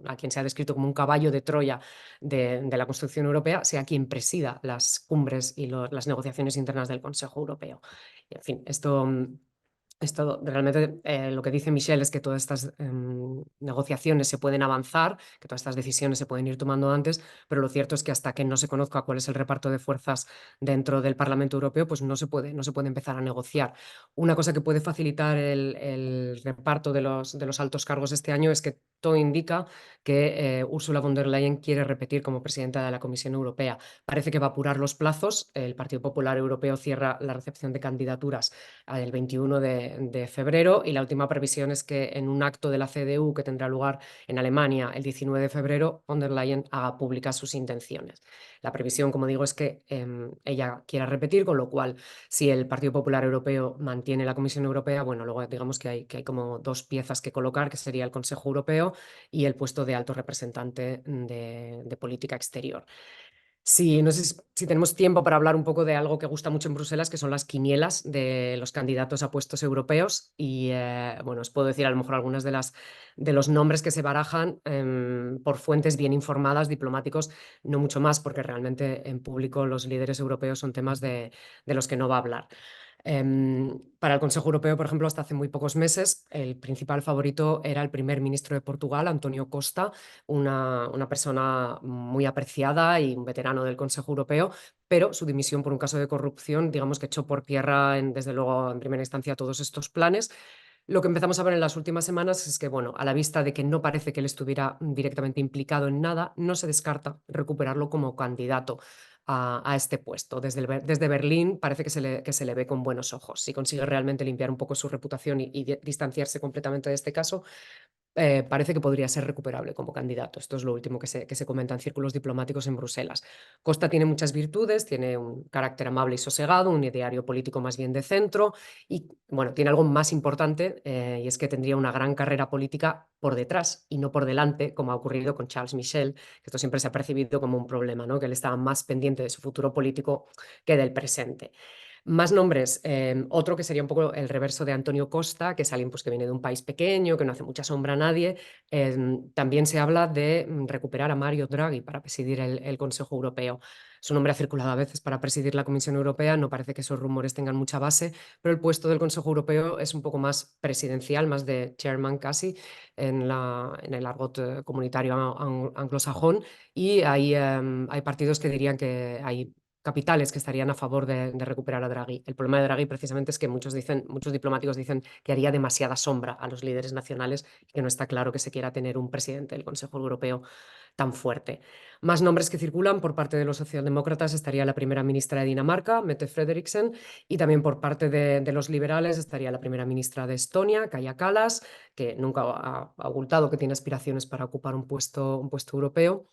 a quien se ha descrito como un caballo de Troya de la construcción europea, sea quien presida las cumbres y las negociaciones internas del Consejo Europeo. En fin, esto realmente lo que dice Michel es que todas estas negociaciones se pueden avanzar, que todas estas decisiones se pueden ir tomando antes, pero lo cierto es que hasta que no se conozca cuál es el reparto de fuerzas dentro del Parlamento Europeo, pues no se puede empezar a negociar. Una cosa que puede facilitar el reparto de los altos cargos este año es que todo indica que Ursula von der Leyen quiere repetir como presidenta de la Comisión Europea. Parece que va a apurar los plazos. El Partido Popular Europeo cierra la recepción de candidaturas el 21 de febrero y la última previsión es que en un acto de la CDU que tendrá lugar en Alemania el 19 de febrero, von der Leyen haga públicas sus intenciones. La previsión, como digo, es que ella quiera repetir, con lo cual, si el Partido Popular Europeo mantiene la Comisión Europea, bueno, luego digamos que hay como dos piezas que colocar, que sería el Consejo Europeo y el puesto de alto representante de política exterior. Sí, no sé si tenemos tiempo para hablar un poco de algo que gusta mucho en Bruselas, que son las quinielas de los candidatos a puestos europeos. Y bueno, os puedo decir a lo mejor algunas de los nombres que se barajan por fuentes bien informadas, diplomáticos, no mucho más, porque realmente en público los líderes europeos son temas de los que no va a hablar. Para el Consejo Europeo, por ejemplo, hasta hace muy pocos meses, el principal favorito era el primer ministro de Portugal, António Costa, una persona muy apreciada y un veterano del Consejo Europeo, pero su dimisión por un caso de corrupción, digamos que echó por tierra, desde luego, en primera instancia, todos estos planes. Lo que empezamos a ver en las últimas semanas es que, bueno, a la vista de que no parece que él estuviera directamente implicado en nada, no se descarta recuperarlo como candidato a este puesto. Desde Berlín parece que se le ve con buenos ojos. Si consigue realmente limpiar un poco su reputación y distanciarse completamente de este caso, parece que podría ser recuperable como candidato. Esto es lo último que se comenta en círculos diplomáticos en Bruselas. Costa tiene muchas virtudes, tiene un carácter amable y sosegado, un ideario político más bien de centro y, bueno, tiene algo más importante y es que tendría una gran carrera política por detrás y no por delante, como ha ocurrido con Charles Michel, que esto siempre se ha percibido como un problema, ¿no? Que él estaba más pendiente de su futuro político que del presente. Más nombres, otro que sería un poco el reverso de Antonio Costa, que es alguien pues, que viene de un país pequeño, que no hace mucha sombra a nadie. También se habla de recuperar a Mario Draghi para presidir el Consejo Europeo. Su nombre ha circulado a veces para presidir la Comisión Europea, no parece que esos rumores tengan mucha base, pero el puesto del Consejo Europeo es un poco más presidencial, más de chairman casi, en el argot comunitario anglosajón, y hay partidos que dirían que hay capitales que estarían a favor de recuperar a Draghi. El problema de Draghi precisamente es que muchos diplomáticos dicen que haría demasiada sombra a los líderes nacionales y que no está claro que se quiera tener un presidente del Consejo Europeo tan fuerte. Más nombres que circulan por parte de los socialdemócratas estaría la primera ministra de Dinamarca, Mette Frederiksen, y también por parte de los liberales estaría la primera ministra de Estonia, Kaja Kallas, que nunca ha ocultado que tiene aspiraciones para ocupar un puesto europeo.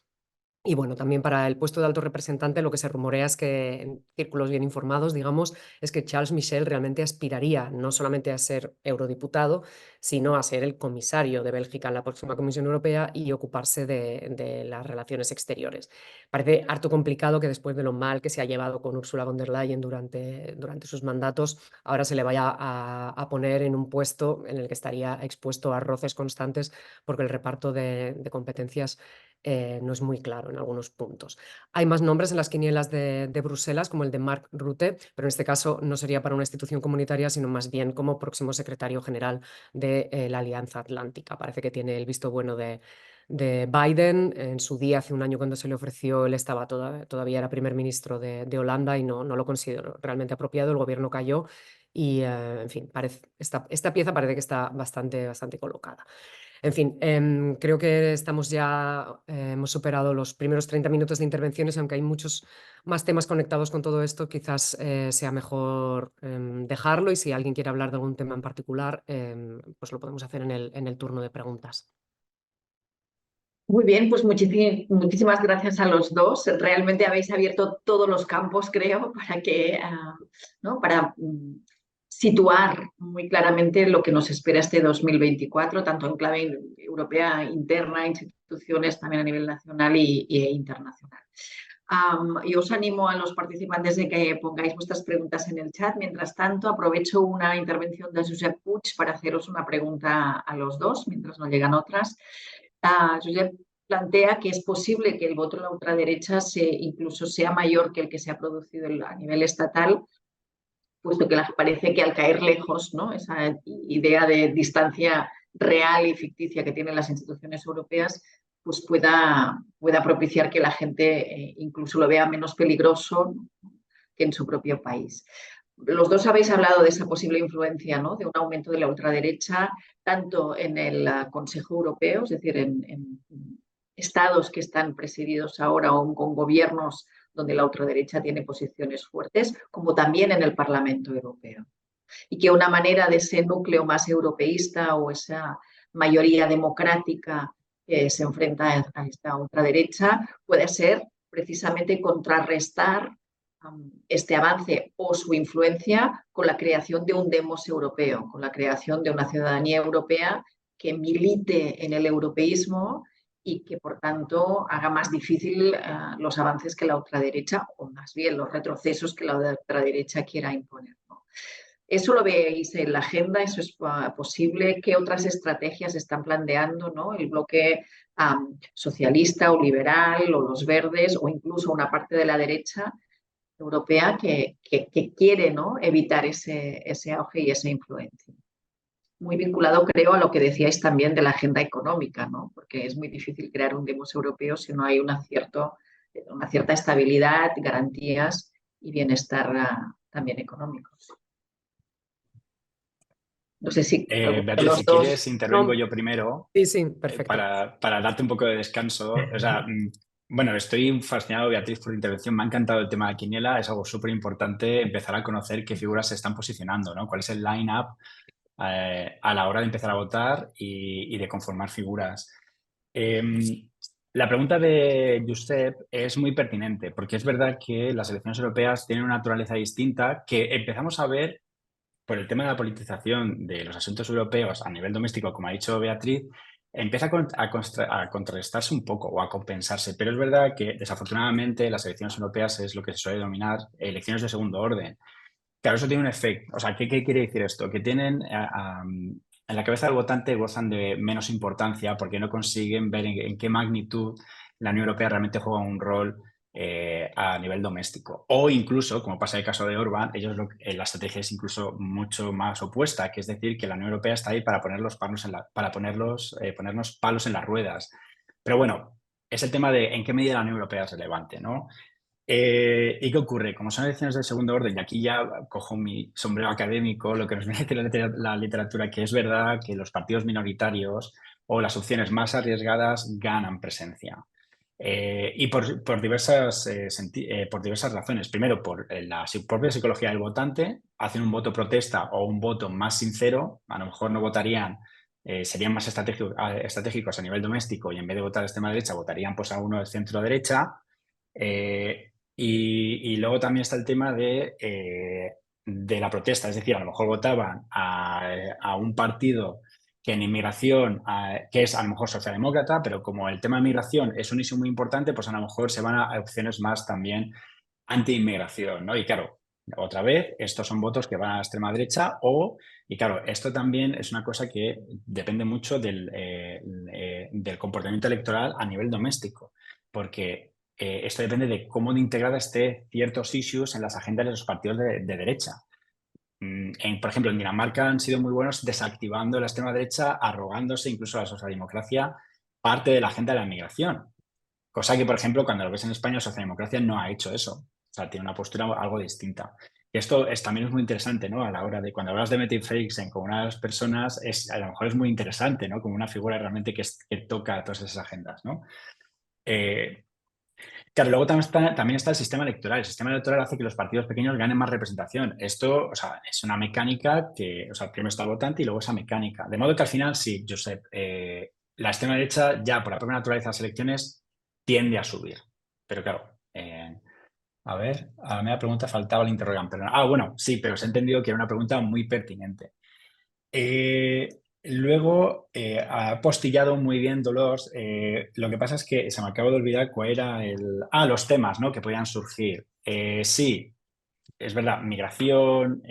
Y bueno, también para el puesto de alto representante lo que se rumorea es que, en círculos bien informados, digamos, es que Charles Michel realmente aspiraría no solamente a ser eurodiputado, sino a ser el comisario de Bélgica en la próxima Comisión Europea y ocuparse de las relaciones exteriores. Parece harto complicado que después de lo mal que se ha llevado con Ursula von der Leyen durante sus mandatos, ahora se le vaya a poner en un puesto en el que estaría expuesto a roces constantes porque el reparto de competencias no es muy claro en algunos puntos. Hay más nombres en las quinielas de Bruselas, como el de Mark Rutte, pero en este caso no sería para una institución comunitaria, sino más bien como próximo secretario general de la Alianza Atlántica. Parece que tiene el visto bueno de Biden. En su día, hace un año cuando se le ofreció, él estaba todavía era primer ministro de Holanda y no lo consideró realmente apropiado. El gobierno cayó y, en fin, esta pieza parece que está bastante colocada. En fin, creo que hemos superado los primeros 30 minutos de intervenciones, aunque hay muchos más temas conectados con todo esto, quizás sea mejor dejarlo, y si alguien quiere hablar de algún tema en particular, pues lo podemos hacer en el turno de preguntas. Muy bien, pues muchísimas gracias a los dos. Realmente habéis abierto todos los campos, creo, para situar muy claramente lo que nos espera este 2024, tanto en clave europea interna, instituciones también a nivel nacional e internacional. Yo os animo a los participantes de que pongáis vuestras preguntas en el chat. Mientras tanto, aprovecho una intervención de Josep Puig para haceros una pregunta a los dos, mientras no llegan otras. Josep plantea que es posible que el voto de la ultraderecha incluso sea mayor que el que se ha producido a nivel estatal, puesto que parece que al caer lejos, ¿no?, esa idea de distancia real y ficticia que tienen las instituciones europeas, pues pueda propiciar que la gente incluso lo vea menos peligroso, ¿no?, que en su propio país. Los dos habéis hablado de esa posible influencia, ¿no?, de un aumento de la ultraderecha, tanto en el Consejo Europeo, es decir, en estados que están presididos ahora o con gobiernos donde la ultraderecha tiene posiciones fuertes, como también en el Parlamento Europeo. Y que una manera de ese núcleo más europeísta o esa mayoría democrática que se enfrenta a esta ultraderecha puede ser precisamente contrarrestar este avance o su influencia con la creación de un demos europeo, con la creación de una ciudadanía europea que milite en el europeísmo y que, por tanto, haga más difícil los avances que la ultraderecha, o más bien los retrocesos que la ultraderecha quiera imponer, ¿no? ¿Eso lo veis en la agenda? ¿Eso es posible? ¿Qué otras estrategias están planteando, ¿no?, el bloque socialista o liberal, o los verdes, o incluso una parte de la derecha europea que quiere, ¿no?, evitar ese auge y esa influencia? Muy vinculado, creo, a lo que decíais también de la agenda económica, ¿no?, porque es muy difícil crear un demos europeo si no hay una cierta estabilidad, garantías y bienestar también económicos. No sé si Beatriz, si quieres, intervengo yo primero. Sí, perfecto. Para darte un poco de descanso. O sea, bueno, estoy fascinado, Beatriz, por la intervención. Me ha encantado el tema de Quiniela. Es algo súper importante empezar a conocer qué figuras se están posicionando, ¿no? Cuál es el line-up a la hora de empezar a votar y de conformar figuras. La pregunta de Josep es muy pertinente, porque es verdad que las elecciones europeas tienen una naturaleza distinta que empezamos a ver por el tema de la politización de los asuntos europeos a nivel doméstico, como ha dicho Beatriz, empieza a contrarrestarse un poco o a compensarse. Pero es verdad que, desafortunadamente, las elecciones europeas es lo que se suele denominar elecciones de segundo orden. Claro, eso tiene un efecto. O sea, ¿qué quiere decir esto? Que tienen en la cabeza del votante gozan de menos importancia porque no consiguen ver en qué magnitud la Unión Europea realmente juega un rol a nivel doméstico. O incluso, como pasa en el caso de Orbán, la estrategia es incluso mucho más opuesta, que es decir, que la Unión Europea está ahí para ponernos palos en las ruedas. Pero bueno, es el tema de en qué medida la Unión Europea es relevante, ¿no? ¿Y qué ocurre? Como son elecciones de segundo orden, y aquí ya cojo mi sombrero académico, lo que nos viene a decir la literatura, que es verdad que los partidos minoritarios o las opciones más arriesgadas ganan presencia. Y por diversas razones. Primero, por la propia psicología del votante, hacen un voto protesta o un voto más sincero, a lo mejor no votarían, serían más estratégicos a nivel doméstico y en vez de votar a extrema derecha, votarían pues, a uno de centro-derecha. Y luego también está el tema de la protesta, es decir, a lo mejor votaban a un partido que en inmigración, que es a lo mejor socialdemócrata, pero como el tema de migración es un issue muy importante, pues a lo mejor se van a opciones más también anti-inmigración, ¿no? Y claro, otra vez, estos son votos que van a la extrema derecha y claro, esto también es una cosa que depende mucho del comportamiento electoral a nivel doméstico, porque esto depende de cómo de integrada esté ciertos issues en las agendas de los partidos de derecha. Por ejemplo, en Dinamarca han sido muy buenos desactivando la extrema derecha, arrogándose incluso a la socialdemocracia parte de la agenda de la migración. Cosa que, por ejemplo, cuando lo ves en España, la socialdemocracia no ha hecho eso. O sea, tiene una postura algo distinta. Y esto también es muy interesante, ¿no? A la hora de, cuando hablas de Mette Frederiksen como una de las personas, a lo mejor es muy interesante, ¿no? Como una figura realmente que toca todas esas agendas, ¿no? Claro, luego también está el sistema electoral. El sistema electoral hace que los partidos pequeños ganen más representación. Esto, o sea, es una mecánica que, o sea, primero está el votante y luego esa mecánica. De modo que al final, sí, Josep, la extrema derecha ya por la propia naturaleza de las elecciones tiende a subir. Pero claro, a ver, a la media pregunta faltaba el interrogante. Bueno, sí, pero os he entendido que era una pregunta muy pertinente. Luego, ha postillado muy bien Dolors. Lo que pasa es que se me acaba de olvidar cuál era los temas, ¿no? Que podían surgir. Sí, es verdad, migración,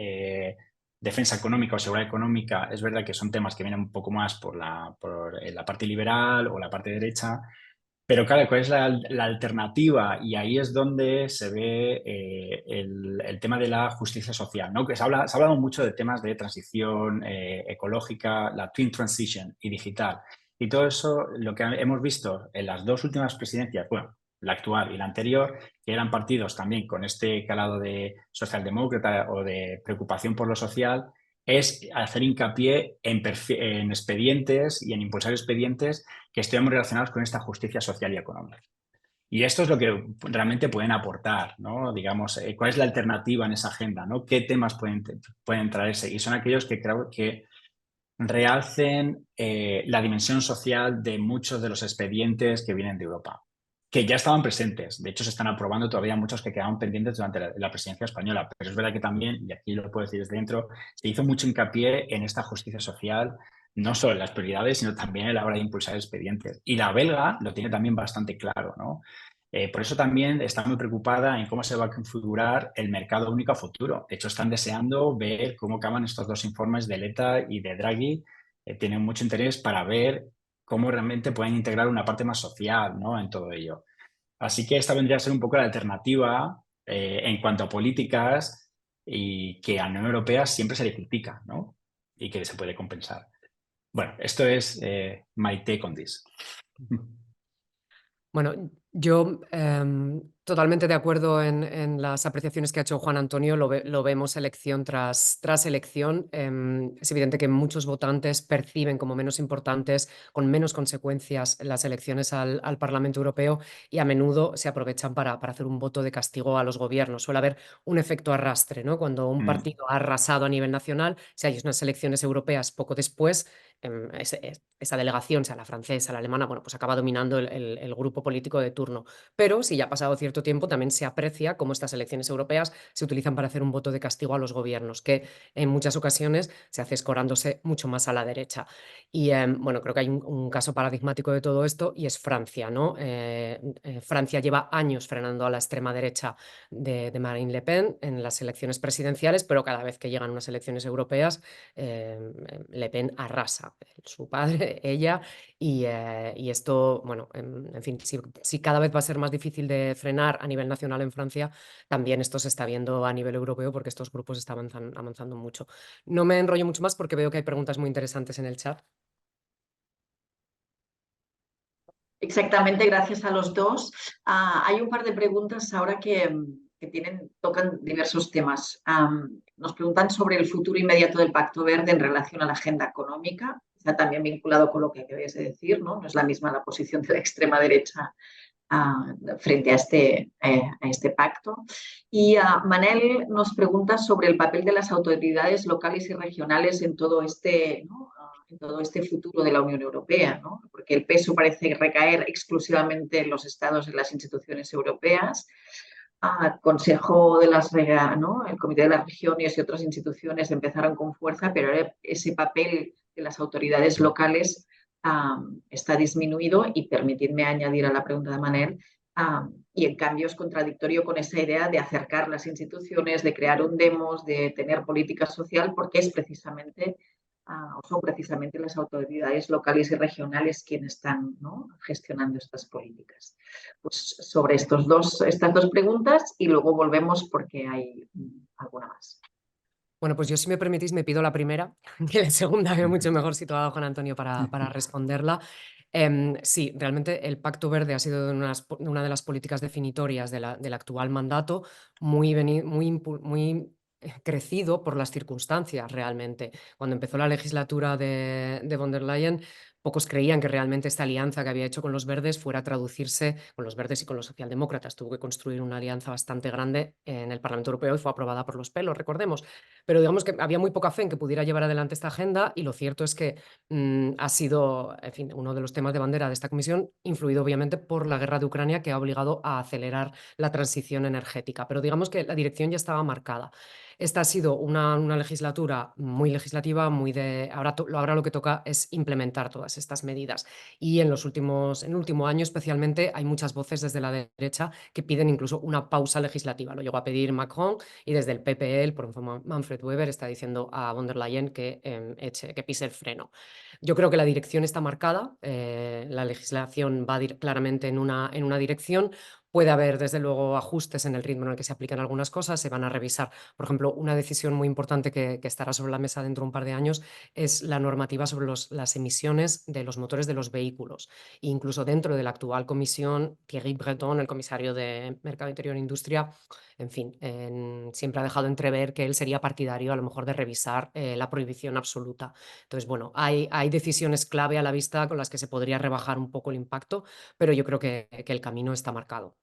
defensa económica o seguridad económica, es verdad que son temas que vienen un poco más por la parte liberal o la parte derecha. Pero claro, ¿cuál es la alternativa? Y ahí es donde se ve el tema de la justicia social, ¿no? Que se ha hablado mucho de temas de transición ecológica, la Twin Transition y digital. Y todo eso, lo que hemos visto en las dos últimas presidencias, bueno, la actual y la anterior, que eran partidos también con este calado de socialdemócrata o de preocupación por lo social, es hacer hincapié en expedientes y en impulsar expedientes que estén relacionados con esta justicia social y económica. Y esto es lo que realmente pueden aportar, ¿no? Digamos, ¿cuál es la alternativa en esa agenda, ¿no? ¿Qué temas pueden traerse? Y son aquellos que creo que realcen la dimensión social de muchos de los expedientes que vienen de Europa, que ya estaban presentes. De hecho, se están aprobando todavía muchos que quedaban pendientes durante la presidencia española. Pero es verdad que también, y aquí lo puedo decir desde dentro, se hizo mucho hincapié en esta justicia social, no solo en las prioridades, sino también a la hora de impulsar expedientes. Y la belga lo tiene también bastante claro, ¿no? Por eso también está muy preocupada en cómo se va a configurar el mercado único a futuro. De hecho, están deseando ver cómo acaban estos dos informes de Letta y de Draghi. Tienen mucho interés para ver cómo realmente pueden integrar una parte más social, ¿no? En todo ello. Así que esta vendría a ser un poco la alternativa en cuanto a políticas y que a la Unión Europea siempre se le critica, ¿no? Y que se puede compensar. Bueno, esto es my take on this. Bueno, yo totalmente de acuerdo en las apreciaciones que ha hecho Juan Antonio, lo vemos elección tras elección. Es evidente que muchos votantes perciben como menos importantes, con menos consecuencias, las elecciones al Parlamento Europeo y a menudo se aprovechan para hacer un voto de castigo a los gobiernos. Suele haber un efecto arrastre, ¿no? Cuando un partido ha arrasado a nivel nacional, si hay unas elecciones europeas poco después, esa delegación, sea la francesa, la alemana, bueno, pues acaba dominando el grupo político de turno. Pero si ya ha pasado cierto cierto tiempo también se aprecia cómo estas elecciones europeas se utilizan para hacer un voto de castigo a los gobiernos, que en muchas ocasiones se hace escorándose mucho más a la derecha. Y bueno, creo que hay un caso paradigmático de todo esto y es Francia, ¿no? Francia lleva años frenando a la extrema derecha de Marine Le Pen en las elecciones presidenciales, pero cada vez que llegan unas elecciones europeas, Le Pen arrasa. Su padre, ella, y esto, bueno, en fin, si cada vez va a ser más difícil de frenar a nivel nacional en Francia, también esto se está viendo a nivel europeo porque estos grupos están avanzando mucho. No me enrollo mucho más porque veo que hay preguntas muy interesantes en el chat. Exactamente, gracias a los dos. Hay un par de preguntas ahora que tocan diversos temas. Nos preguntan sobre el futuro inmediato del Pacto Verde en relación a la agenda económica. Está también vinculado con lo que acabáis de decir, ¿no? No es la misma la posición de la extrema derecha frente a este pacto. Y Manel nos pregunta sobre el papel de las autoridades locales y regionales en todo ¿no? En todo este futuro de la Unión Europea, ¿no? Porque el peso parece recaer exclusivamente en los estados y las instituciones europeas. Consejo de ¿no? El Comité de las Regiones y otras instituciones empezaron con fuerza, pero ahora ese papel de las autoridades locales está disminuido y permitidme añadir a la pregunta de Manel, y en cambio es contradictorio con esa idea de acercar las instituciones, de crear un demos, de tener política social, porque es precisamente son precisamente las autoridades locales y regionales quienes están, ¿no? gestionando estas políticas. Pues sobre estas dos preguntas y luego volvemos porque hay alguna más. Bueno, pues yo, si me permitís, me pido la primera, que la segunda veo mucho mejor situada Juan Antonio para responderla. Sí, realmente el Pacto Verde ha sido una de las políticas definitorias del actual mandato, muy crecido por las circunstancias realmente. Cuando empezó la legislatura de von der Leyen, pocos creían que realmente esta alianza que había hecho con los verdes fuera a traducirse, con los verdes y con los socialdemócratas. Tuvo que construir una alianza bastante grande en el Parlamento Europeo y fue aprobada por los pelos, recordemos. Pero digamos que había muy poca fe en que pudiera llevar adelante esta agenda, y lo cierto es que ha sido, en fin, uno de los temas de bandera de esta comisión, influido obviamente por la guerra de Ucrania, que ha obligado a acelerar la transición energética. Pero digamos que la dirección ya estaba marcada. Esta ha sido una legislatura muy legislativa, ahora lo que toca es implementar todas estas medidas. Y en el último año especialmente hay muchas voces desde la derecha que piden incluso una pausa legislativa. Lo llegó a pedir Macron, y desde el PPE, el profesor Manfred Weber, está diciendo a von der Leyen que pise el freno. Yo creo que la dirección está marcada, la legislación va claramente en una dirección. Puede haber, desde luego, ajustes en el ritmo en el que se aplican algunas cosas, se van a revisar. Por ejemplo, una decisión muy importante que estará sobre la mesa dentro de un par de años es la normativa sobre las emisiones de los motores de los vehículos. E incluso dentro de la actual comisión, Thierry Breton, el comisario de Mercado Interior e Industria, en fin, siempre ha dejado entrever que él sería partidario a lo mejor de revisar la prohibición absoluta. Entonces, bueno, hay decisiones clave a la vista con las que se podría rebajar un poco el impacto, pero yo creo que el camino está marcado.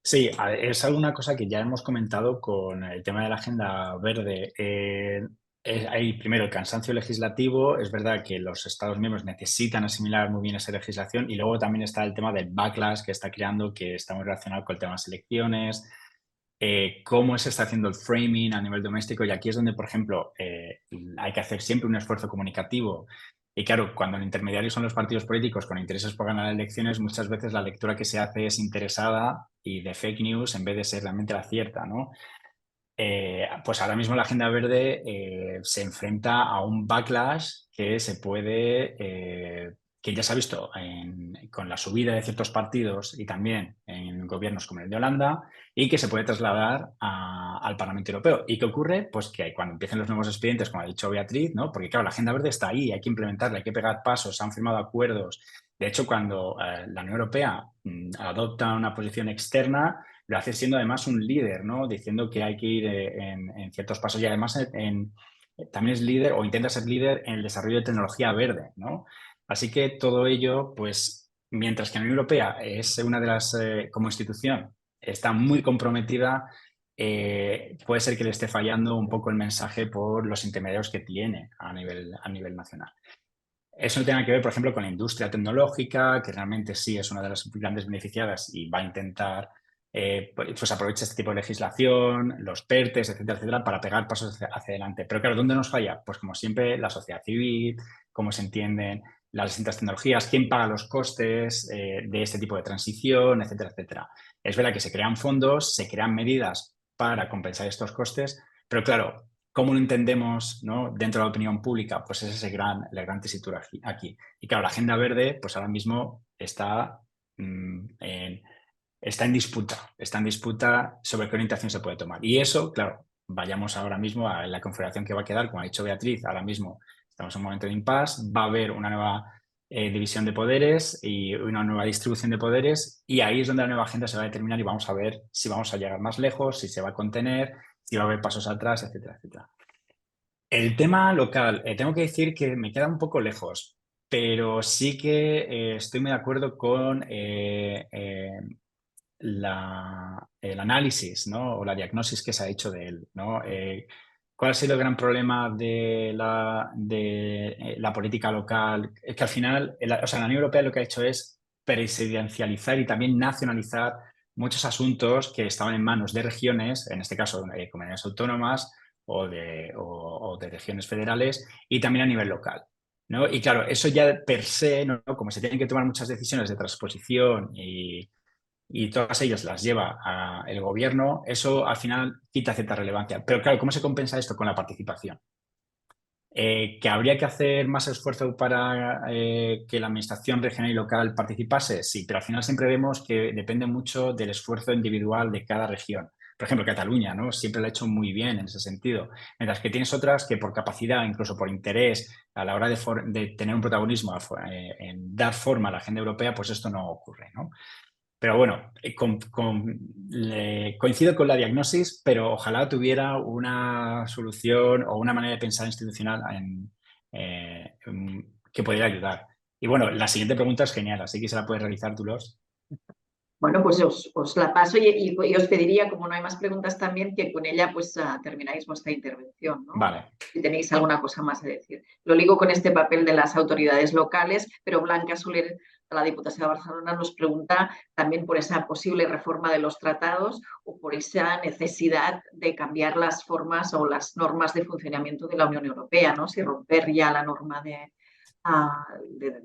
Sí, es alguna cosa que ya hemos comentado con el tema de la agenda verde. Hay primero el cansancio legislativo. Es verdad que los Estados miembros necesitan asimilar muy bien esa legislación, y luego también está el tema del backlash que está creando, que está muy relacionado con el tema de las elecciones, cómo se está haciendo el framing a nivel doméstico, y aquí es donde, por ejemplo, hay que hacer siempre un esfuerzo comunicativo. Y claro, cuando el intermediario son los partidos políticos con intereses por ganar elecciones, muchas veces la lectura que se hace es interesada y de fake news en vez de ser realmente la cierta, ¿no? Pues ahora mismo la agenda verde se enfrenta a un backlash que que ya se ha visto con la subida de ciertos partidos y también en gobiernos como el de Holanda, y que se puede trasladar al Parlamento Europeo. ¿Y qué ocurre? Pues que cuando empiecen los nuevos expedientes, como ha dicho Beatriz, ¿no? Porque claro, la agenda verde está ahí, hay que implementarla, hay que pegar pasos, se han firmado acuerdos. De hecho, cuando la Unión Europea adopta una posición externa, lo hace siendo además un líder, ¿no? Diciendo que hay que ir en ciertos pasos, y además también es líder, o intenta ser líder, en el desarrollo de tecnología verde, ¿no? Así que todo ello, pues, mientras que la Unión Europea es una de las, como institución, está muy comprometida, puede ser que le esté fallando un poco el mensaje por los intermediarios que tiene a nivel nacional. Eso no tiene nada que ver, por ejemplo, con la industria tecnológica, que realmente sí es una de las grandes beneficiadas y va a intentar pues aprovechar este tipo de legislación, los PERTES, etcétera, etcétera, para pegar pasos hacia adelante. Pero claro, ¿dónde nos falla? Pues como siempre, la sociedad civil, cómo se entienden las distintas tecnologías, quién paga los costes de este tipo de transición, etcétera, etcétera. Es verdad que se crean fondos, se crean medidas para compensar estos costes, pero claro, ¿cómo lo entendemos, ¿no?, dentro de la opinión pública? Pues esa es la gran tesitura aquí. Y claro, la agenda verde, pues ahora mismo está en disputa sobre qué orientación se puede tomar. Y eso, claro, vayamos ahora mismo a la configuración que va a quedar, como ha dicho Beatriz, ahora mismo estamos en un momento de impasse, va a haber una nueva división de poderes y una nueva distribución de poderes, y ahí es donde la nueva agenda se va a determinar y vamos a ver si vamos a llegar más lejos, si se va a contener, si va a haber pasos atrás, etcétera, etcétera. El tema local, tengo que decir que me queda un poco lejos, pero sí que estoy muy de acuerdo con el análisis, ¿no?, o la diagnosis que se ha hecho de él, ¿no? ¿Cuál ha sido el gran problema de la política local? Es que al final, o sea, la Unión Europea lo que ha hecho es presidencializar y también nacionalizar muchos asuntos que estaban en manos de regiones, en este caso comunidades autónomas o de regiones federales, y también a nivel local, ¿no? Y claro, eso ya per se, ¿no?, como se tienen que tomar muchas decisiones de transposición y todas ellas las lleva el gobierno, eso al final quita cierta relevancia. Pero claro, ¿cómo se compensa esto con la participación? ¿Que habría que hacer más esfuerzo para que la administración regional y local participase? Sí, pero al final siempre vemos que depende mucho del esfuerzo individual de cada región. Por ejemplo, Cataluña, ¿no?, siempre lo ha hecho muy bien en ese sentido. Mientras que tienes otras que por capacidad, incluso por interés, a la hora de tener un protagonismo en dar forma a la agenda europea, pues esto no ocurre, ¿no? Pero bueno, coincido con la diagnosis, pero ojalá tuviera una solución o una manera de pensar institucional que pudiera ayudar. Y bueno, la siguiente pregunta es genial, así que se la puedes realizar tú, Los. Bueno, pues os la paso y os pediría, como no hay más preguntas también, que con ella pues termináis vuestra intervención, ¿no? Vale. Si tenéis alguna cosa más a decir. Lo ligo con este papel de las autoridades locales, pero Blanca Soler, la Diputación de Barcelona, nos pregunta también por esa posible reforma de los tratados o por esa necesidad de cambiar las formas o las normas de funcionamiento de la Unión Europea, ¿no? Si romper ya la norma de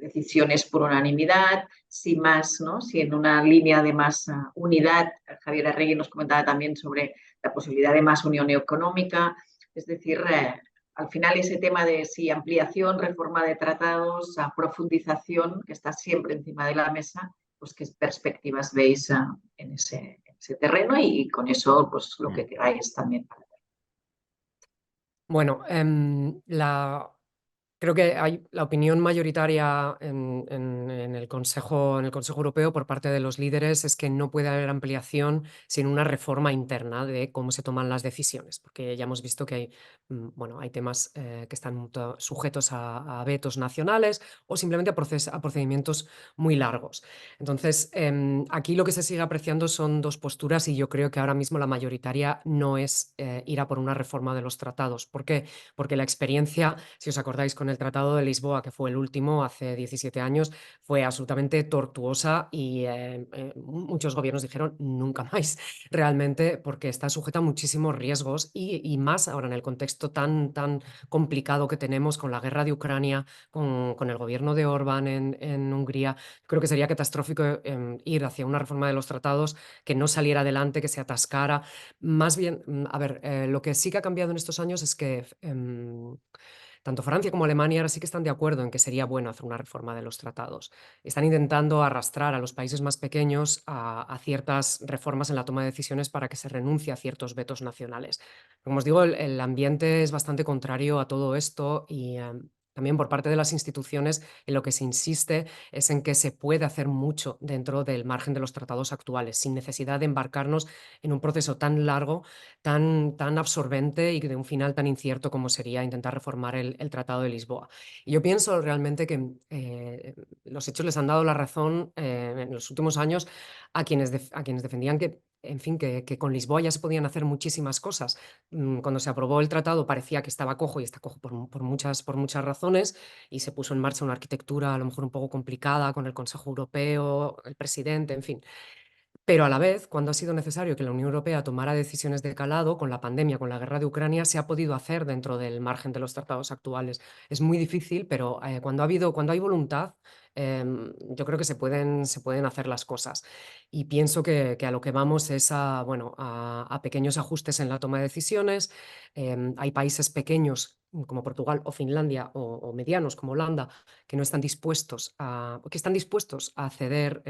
decisiones por unanimidad, si más, ¿no?, si en una línea de más unidad. Javier Arregui nos comentaba también sobre la posibilidad de más unión económica. Es decir, al final ese tema de si ampliación, reforma de tratados, profundización, que está siempre encima de la mesa, pues qué perspectivas veis en ese terreno, y con eso pues lo que queráis también. Bueno, creo que hay la opinión mayoritaria en el Consejo Europeo por parte de los líderes es que no puede haber ampliación sin una reforma interna de cómo se toman las decisiones, porque ya hemos visto que hay temas que están sujetos a vetos nacionales o simplemente a procedimientos muy largos. Entonces, aquí lo que se sigue apreciando son dos posturas, y yo creo que ahora mismo la mayoritaria no es ir a por una reforma de los tratados. ¿Por qué? Porque la experiencia, si os acordáis, con el Tratado de Lisboa, que fue el último hace 17 años, fue absolutamente tortuosa, y muchos gobiernos dijeron nunca más, realmente, porque está sujeta a muchísimos riesgos, y más ahora en el contexto tan complicado que tenemos con la guerra de Ucrania, con el gobierno de Orbán en Hungría. Creo que sería catastrófico ir hacia una reforma de los tratados que no saliera adelante, que se atascara. Más bien, lo que sí que ha cambiado en estos años es que tanto Francia como Alemania ahora sí que están de acuerdo en que sería bueno hacer una reforma de los tratados. Están intentando arrastrar a los países más pequeños a ciertas reformas en la toma de decisiones para que se renuncie a ciertos vetos nacionales. Como os digo, el ambiente es bastante contrario a todo esto, y también por parte de las instituciones en lo que se insiste es en que se puede hacer mucho dentro del margen de los tratados actuales, sin necesidad de embarcarnos en un proceso tan largo, tan absorbente y de un final tan incierto como sería intentar reformar el Tratado de Lisboa. Y yo pienso realmente que los hechos les han dado la razón en los últimos años a quienes defendían que en fin, que con Lisboa ya se podían hacer muchísimas cosas. Cuando se aprobó el tratado parecía que estaba cojo y está cojo por muchas razones, y se puso en marcha una arquitectura a lo mejor un poco complicada con el Consejo Europeo, el presidente, en fin. Pero a la vez, cuando ha sido necesario que la Unión Europea tomara decisiones de calado, con la pandemia, con la guerra de Ucrania, se ha podido hacer dentro del margen de los tratados actuales. Es muy difícil, pero cuando hay voluntad, yo creo que se pueden hacer las cosas. Y pienso que a lo que vamos es a pequeños ajustes en la toma de decisiones. Hay países pequeños como Portugal o Finlandia, o medianos como Holanda, que están dispuestos a ceder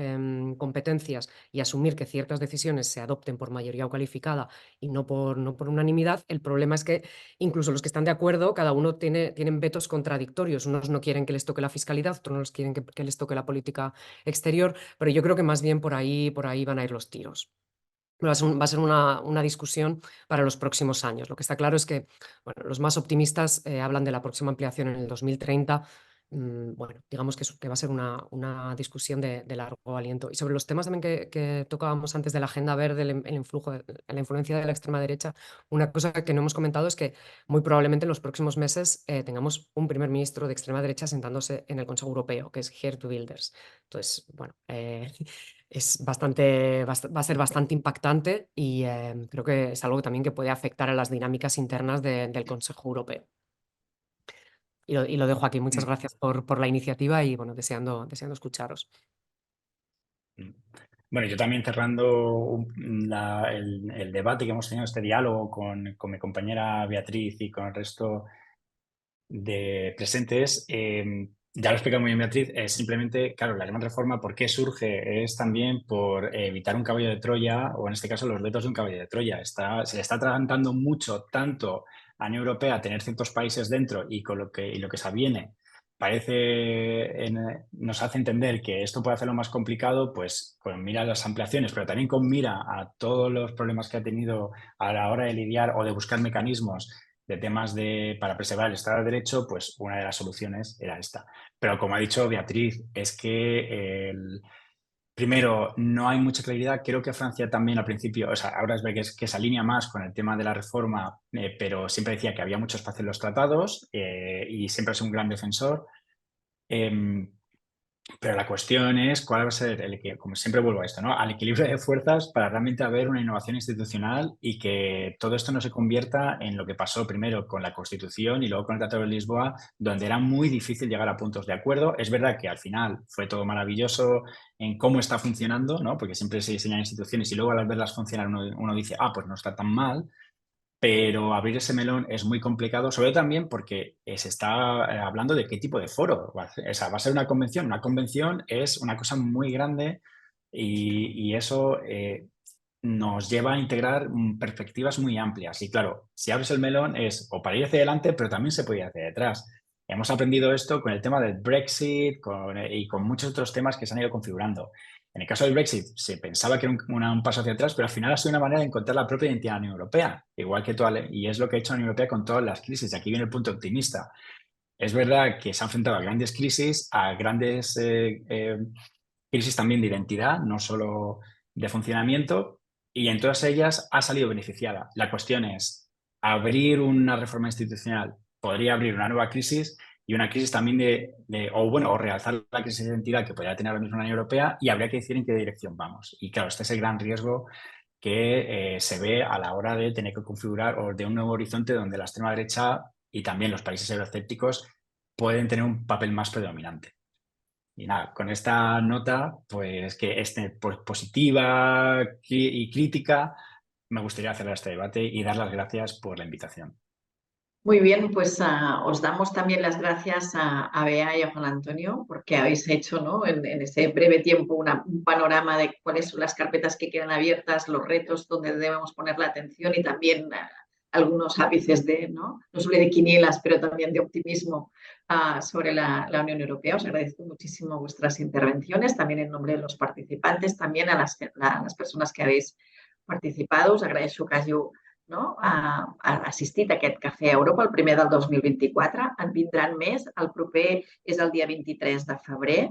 competencias y asumir que ciertas decisiones se adopten por mayoría calificada y no por unanimidad. El problema es que incluso los que están de acuerdo, cada uno tienen vetos contradictorios. Unos no quieren que les toque la fiscalidad, otros no quieren que les toque la política exterior, pero yo creo que más bien por ahí van a ir los tiros. Va a ser una discusión para los próximos años. Lo que está claro es que los más optimistas hablan de la próxima ampliación en el 2030. Digamos que va a ser una discusión de largo aliento. Y sobre los temas también que tocábamos antes de la agenda verde, la influencia de la extrema derecha, una cosa que no hemos comentado es que muy probablemente en los próximos meses tengamos un primer ministro de extrema derecha sentándose en el Consejo Europeo, que es Geert Wilders. Entonces, va a ser bastante impactante, y creo que es algo también que puede afectar a las dinámicas internas del Consejo Europeo. Y lo dejo aquí. Muchas gracias por la iniciativa y deseando escucharos. Bueno, yo también cerrando el debate que hemos tenido, este diálogo con mi compañera Beatriz y con el resto de presentes, ya lo explica muy bien Beatriz, es simplemente, claro, la gran reforma, ¿por qué surge? Es también por evitar un caballo de Troya, o en este caso los vetos de un caballo de Troya. Se le está atragantando mucho, tanto a la Unión Europea, tener ciertos países dentro, y lo que se aviene nos hace entender que esto puede hacerlo más complicado, pues con mira a las ampliaciones, pero también con mira a todos los problemas que ha tenido a la hora de lidiar o de buscar mecanismos de temas para preservar el Estado de Derecho, pues una de las soluciones era esta. Pero como ha dicho Beatriz, es que primero, no hay mucha claridad. Creo que Francia también al principio, o sea, ahora es ver que se alinea más con el tema de la reforma, pero siempre decía que había mucho espacio en los tratados, y siempre es un gran defensor. Pero la cuestión es cuál va a ser como siempre vuelvo a esto, ¿no? Al equilibrio de fuerzas para realmente haber una innovación institucional y que todo esto no se convierta en lo que pasó primero con la Constitución y luego con el Tratado de Lisboa, donde era muy difícil llegar a puntos de acuerdo. Es verdad que al final fue todo maravilloso en cómo está funcionando, ¿no? Porque siempre se diseñan instituciones y luego al verlas funcionar uno dice, pues no está tan mal. Pero abrir ese melón es muy complicado, sobre todo también porque se está hablando de qué tipo de foro. O sea, va a ser una convención. Una convención es una cosa muy grande y eso nos lleva a integrar perspectivas muy amplias. Y claro, si abres el melón es o para ir hacia adelante, pero también se puede ir hacia detrás. Hemos aprendido esto con el tema del Brexit y con muchos otros temas que se han ido configurando. En el caso del Brexit se pensaba que era un paso hacia atrás, pero al final ha sido una manera de encontrar la propia identidad de la Unión Europea, igual que y es lo que ha hecho la Unión Europea con todas las crisis. Y aquí viene el punto optimista. Es verdad que se ha enfrentado a grandes crisis, a grandes crisis también de identidad, no solo de funcionamiento, y en todas ellas ha salido beneficiada. La cuestión es, abrir una reforma institucional podría abrir una nueva crisis, y una crisis también o realzar la crisis de identidad que podría tener ahora mismo la Unión Europea, y habría que decir en qué dirección vamos. Y claro, este es el gran riesgo que se ve a la hora de tener que configurar o de un nuevo horizonte donde la extrema derecha y también los países euroscépticos pueden tener un papel más predominante. Y nada, con esta nota, pues que positiva y crítica, me gustaría cerrar este debate y dar las gracias por la invitación. Muy bien, pues os damos también las gracias a Bea y a Juan Antonio, porque habéis hecho, ¿no?, en ese breve tiempo un panorama de cuáles son las carpetas que quedan abiertas, los retos donde debemos poner la atención, y también algunos ápices no solo de quinielas, pero también de optimismo sobre la Unión Europea. Os agradezco muchísimo vuestras intervenciones, también en nombre de los participantes, también a las persones que habéis participado. Us agraeixo que hàgiu assistit a aquest Cafè Europa, el primer del 2024. En vindran més. El proper és el dia 23 de febrer.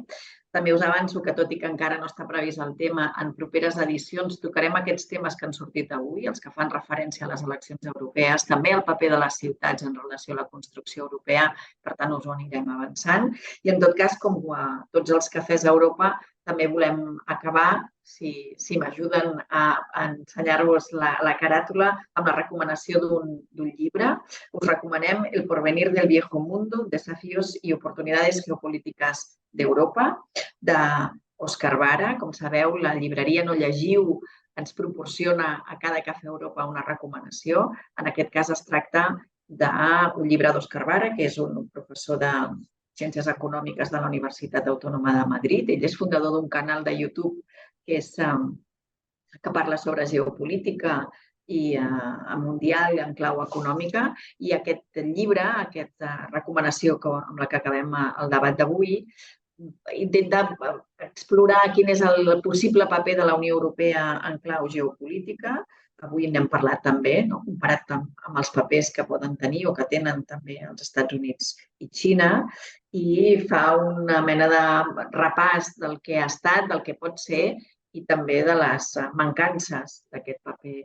També us avanço que, tot i que encara no està previst el tema, en properes edicions tocarem aquests temes que han sortit avui, els que fan referència a les eleccions europees, també el paper de les ciutats en relació a la construcció europea, per tant, us ho anirem avançant. I, en tot cas, com a tots els cafès d'Europa, també volem acabar, si m'ajuden a ensenyar-vos la caràtula, amb la recomanació d'un llibre. Us recomanem El porvenir del viejo mundo, desafíos y oportunidades geopolíticas d'Europa, d'Òscar Vara. Com sabeu, la llibreria No Llegiu ens proporciona a cada Cafè Europa una recomanació. En aquest cas es tracta d'un llibre d'Òscar Vara, que és un professor de Ciències Econòmiques de la Universitat Autònoma de Madrid. Ell és fundador d'un canal de YouTube que parla sobre geopolítica i mundial en clau econòmica. I aquest llibre, aquesta recomanació amb la que acabem el debat d'avui, intenta explorar quin és el possible paper de la Unió Europea en clau geopolítica. Avui n'hem parlat també, comparat amb els papers que poden tenir o que tenen també els Estats Units i Xina, i fa una mena de repàs del que ha estat, del que pot ser i també de les mancances d'aquest paper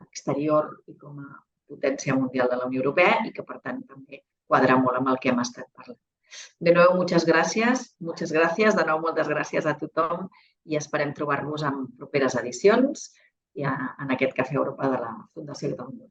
exterior i com a potència mundial de la Unió Europea i que, per tant, també quadra molt amb el que hem estat parlant. De nou, moltes gràcies. De nou, moltes gràcies a tothom i esperem trobar-vos en properes edicions i en aquest Cafè Europa de la Fundació Catalunya.